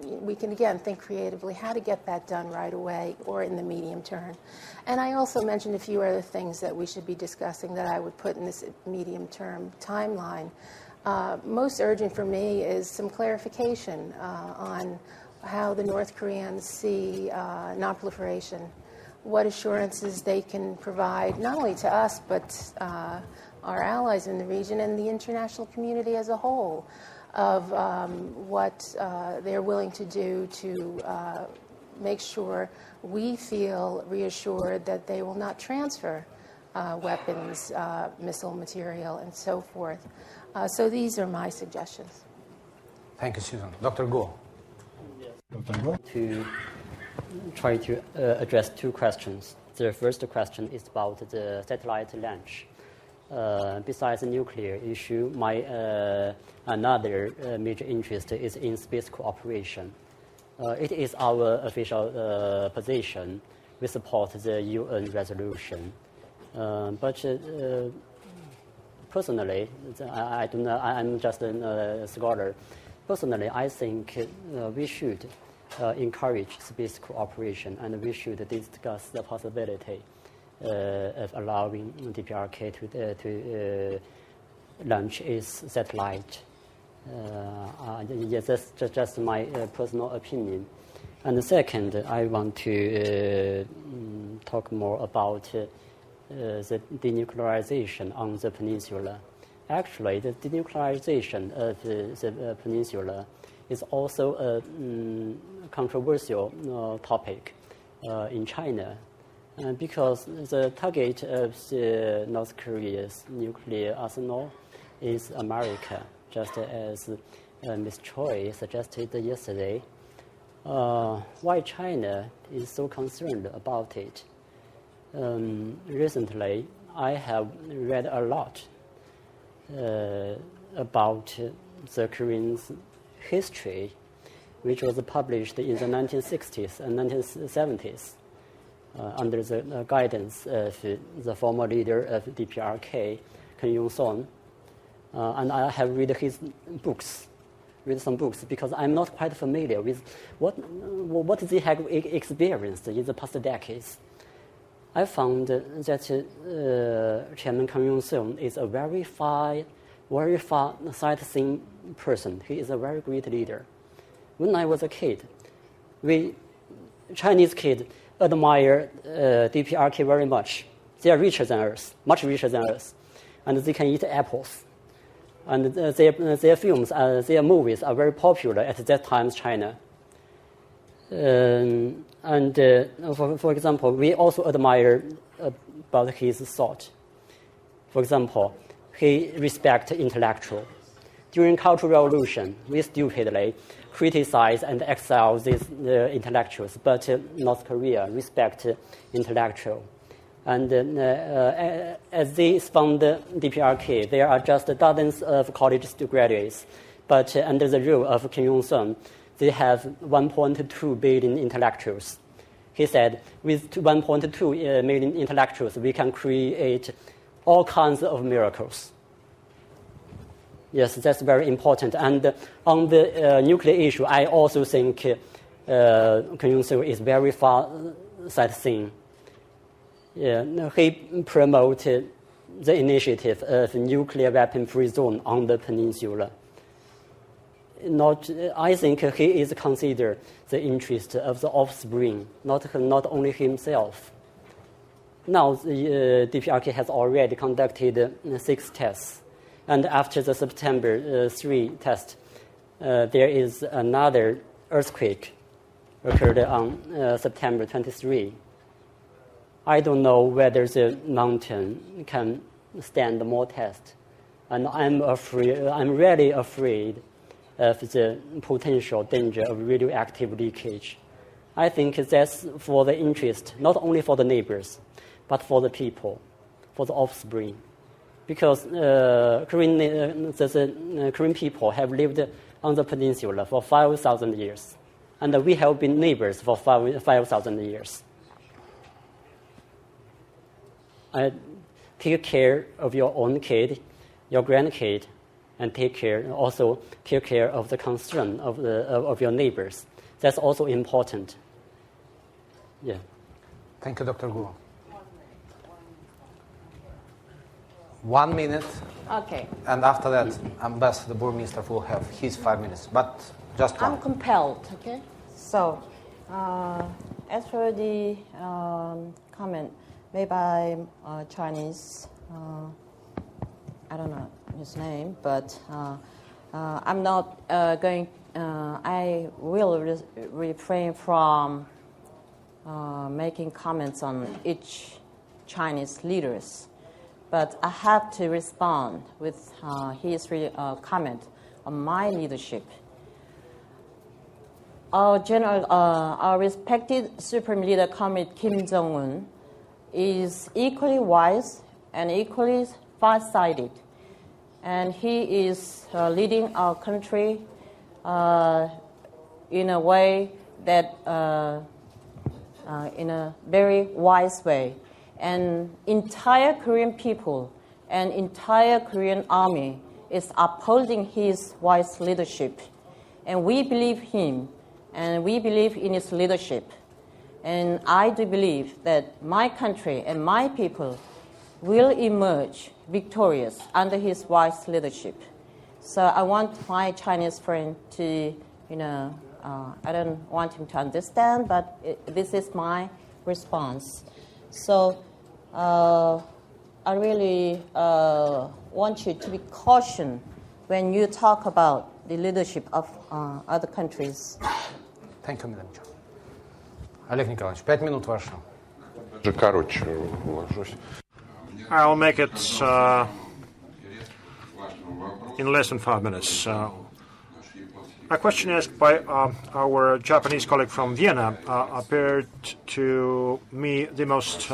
We can, again, think creatively how to get that done right away or in the medium term. And I also mentioned a few other things that we should be discussing that I would put in this medium-term timeline. Most urgent for me is some clarification on how the North Koreans see nonproliferation, what assurances they can provide, not only to us, but our allies in the region and the international community as a whole, of what they're willing to do to make sure we feel reassured that they will not transfer weapons, missile material, and so forth. So these are my suggestions. Thank you, Susan. Dr. Guo. To try to address two questions. The first question is about the satellite launch. Besides the nuclear issue, my another major interest is in space cooperation. It is our official position. We support the UN resolution. But personally, I do not. I'm just a scholar. Personally, I think we should encourage space cooperation, and we should discuss the possibility of allowing DPRK to launch its satellite. Yes, that's just my personal opinion. And the second, I want to talk more about the denuclearization on the peninsula. Actually, the denuclearization of the peninsula is also a controversial topic in China. Because the target of the North Korea's nuclear arsenal is America, just as Ms. Choi suggested yesterday. Why China is so concerned about it? Recently, I have read a lot about the Korean's history, which was published in the 1960s and 1970s. Under the guidance of the former leader of DPRK, Kim Il-sung. And I have read some books, because I'm not quite familiar with what they have experienced in the past decades. I found that Chairman Kim Il-sung is a very far sightseeing person. He is a very great leader. When I was a kid, Chinese kids, admire DPRK very much. They are richer than us, much richer than us, and they can eat apples. And their films, their movies are very popular at that time in China. For example, we also admire about his thought. For example, he respects intellectual. During Cultural Revolution, we stupidly criticize and exile these intellectuals, but North Korea respect intellectual. And as they found DPRK, there are just dozens of college graduates, but under the rule of Kim Il-sung, they have 1.2 billion intellectuals. He said, with 1.2 million intellectuals, we can create all kinds of miracles. Yes, that's very important. And on the nuclear issue, I also think Kim Il-sung is very far sightseeing. Yeah, he promoted the initiative of nuclear weapon-free zone on the peninsula. I think he is considered the interest of the offspring, not only himself. Now, the DPRK has already conducted 6 tests. And after the September 3 test, there is another earthquake occurred on September 23. I don't know whether the mountain can stand more tests, and I'm really afraid of the potential danger of radioactive leakage. I think that's for the interest, not only for the neighbors, but for the people, for the offspring. Because the Korean people have lived on the peninsula for 5,000 years, and we have been neighbors for 5,000 years. Take care of your own kid, your grandkid, and take care of the concern of your neighbors. That's also important. Yeah. Thank you, Dr. Guo. 1 minute. Okay. And after that, Ambassador Burmeister will have his 5 minutes. But just one. I'm compelled. Okay. So, as for the comment made by Chinese, I don't know his name, but I'm not going. I will refrain from making comments on each Chinese leaders, but I have to respond with his comment on my leadership. Our respected Supreme Leader Comrade Kim Jong-un is equally wise and equally far-sighted, and he is leading our country in a way that, in a very wise way. And entire Korean people and entire Korean army is upholding his wise leadership. And we believe him, and we believe in his leadership. And I do believe that my country and my people will emerge victorious under his wise leadership. So I want my Chinese friend to, I don't want him to understand, but this is my response. So I really want you to be cautious when you talk about the leadership of other countries. Thank you, Madam Chair. Олег Николаевич, 5 минут ваши. Короче, уложусь. I'll make it in less than 5 minutes. A question asked by our Japanese colleague from Vienna appeared to me the most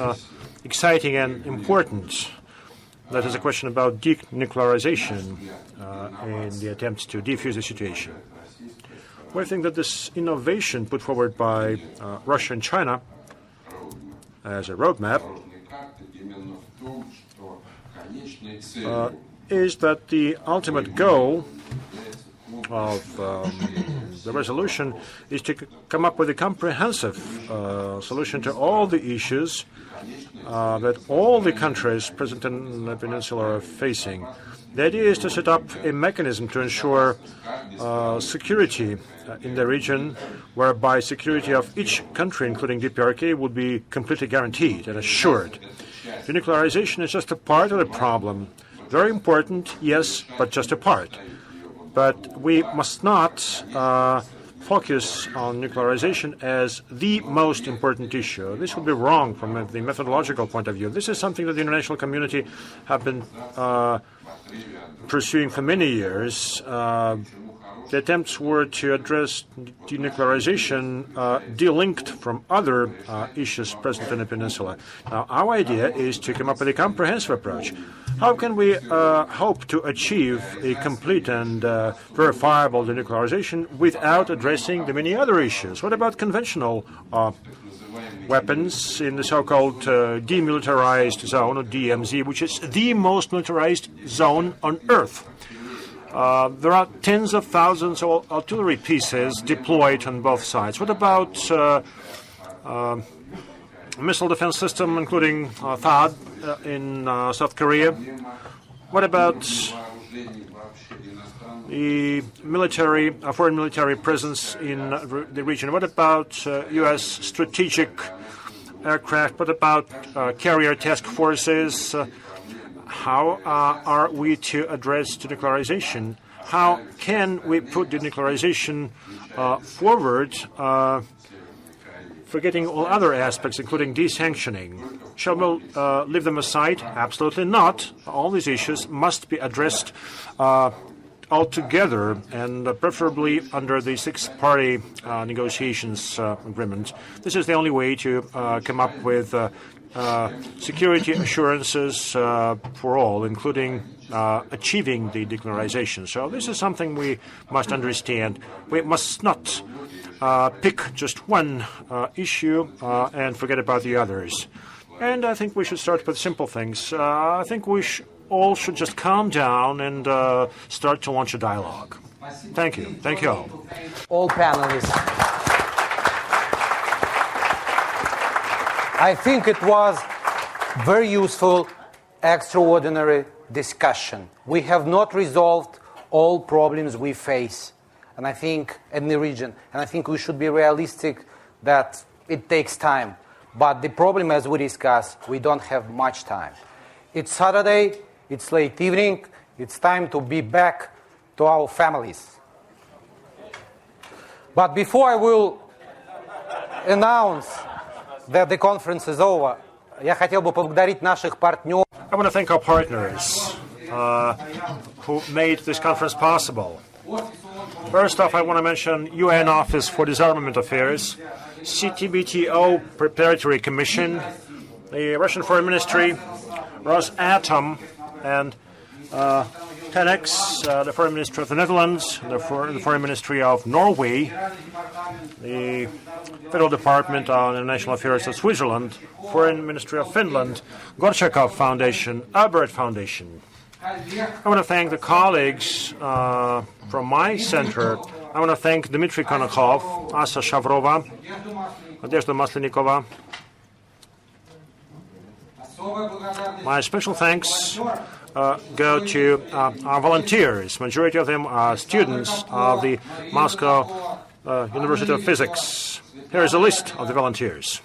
exciting and important. That is a question about denuclearization in the attempts to defuse the situation. We think that this innovation put forward by Russia and China as a roadmap is that the ultimate goal of the resolution is to come up with a comprehensive solution to all the issues that all the countries present in the peninsula are facing. The idea is to set up a mechanism to ensure security in the region, whereby security of each country, including DPRK, would be completely guaranteed and assured. Denuclearization is just a part of the problem. Very important, yes, but just a part. But we must not focus on nuclearization as the most important issue. This would be wrong from the methodological point of view. This is something that the international community have been pursuing for many years. The attempts were to address denuclearization delinked from other issues present in the peninsula. Now, our idea is to come up with a comprehensive approach. How can we hope to achieve a complete and verifiable denuclearization without addressing the many other issues? What about conventional weapons in the so-called demilitarized zone, or DMZ, which is the most militarized zone on Earth? There are tens of thousands of artillery pieces deployed on both sides. What about missile defense system, including THAAD in South Korea? What about the military, foreign military presence in the region? What about U.S. strategic aircraft? What about carrier task forces? how are we to address denuclearization? How can we put denuclearization forward, forgetting all other aspects, including desanctioning? Shall we leave them aside? Absolutely not. All these issues must be addressed altogether, and preferably under the six-party negotiations agreement. This is the only way to come up with security assurances for all, including achieving the denuclearization. So this is something we must understand. We must not pick just one issue and forget about the others. And I think we should start with simple things. I think we all should just calm down and start to launch a dialogue. Thank you. Thank you all. All panelists. I think it was very useful, extraordinary discussion. We have not resolved all problems we face, and I think in the region, and I think we should be realistic that it takes time. But the problem, as we discussed, we don't have much time. It's Saturday, it's late evening, it's time to be back to our families. But before I will announce that the conference is over, я хотел бы поблагодарить наших партнеров. I want to thank our partners who made this conference possible. First off, I want to mention UN Office for Disarmament Affairs, CTBTO Preparatory Commission, the Russian Foreign Ministry, Rosatom, and TENEX, the Foreign Ministry of the Netherlands, the Foreign Ministry of Norway, the Federal Department on International Affairs of Switzerland, Foreign Ministry of Finland, Gorchakov Foundation, Albert Foundation. I want to thank the colleagues from my center. I want to thank Dmitry Konokhov, Asa Shavrova, Nadezhda Maslenikova. My special thanks go to our volunteers. Majority of them are students of the Moscow University of Physics. Here is a list of the volunteers.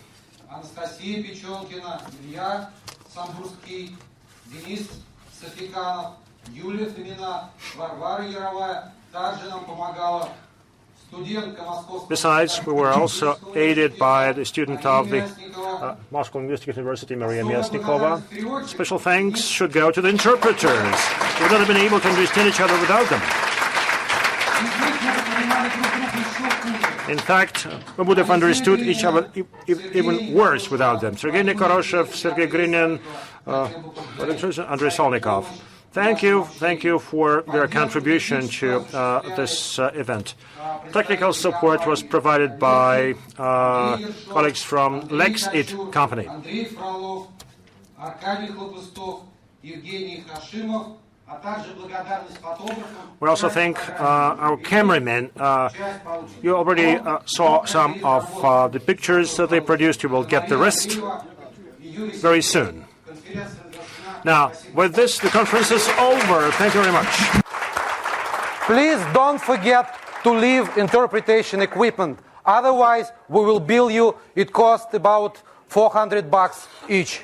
Анастасия Печенкина, Илья Самбурский, Денис Софиканов, Юлия Фомина, Варвара Яровая также нам помогала. Besides, we were also aided by the student of the Moscow University, Maria Myasnikova. Special thanks should go to the interpreters. We would not have been able to understand each other without them. In fact, we would have understood each other even worse without them. Sergei Nikoroshev, Sergei Grinin, Andrei Solnikov. Thank you for their contribution to this event. Technical support was provided by colleagues from Lexit company. We also thank our cameramen. You already saw some of the pictures that they produced. You will get the rest very soon. Now, with this, the conference is over. Thank you very much. Please don't forget to leave interpretation equipment. Otherwise, we will bill you. It costs about $400 each.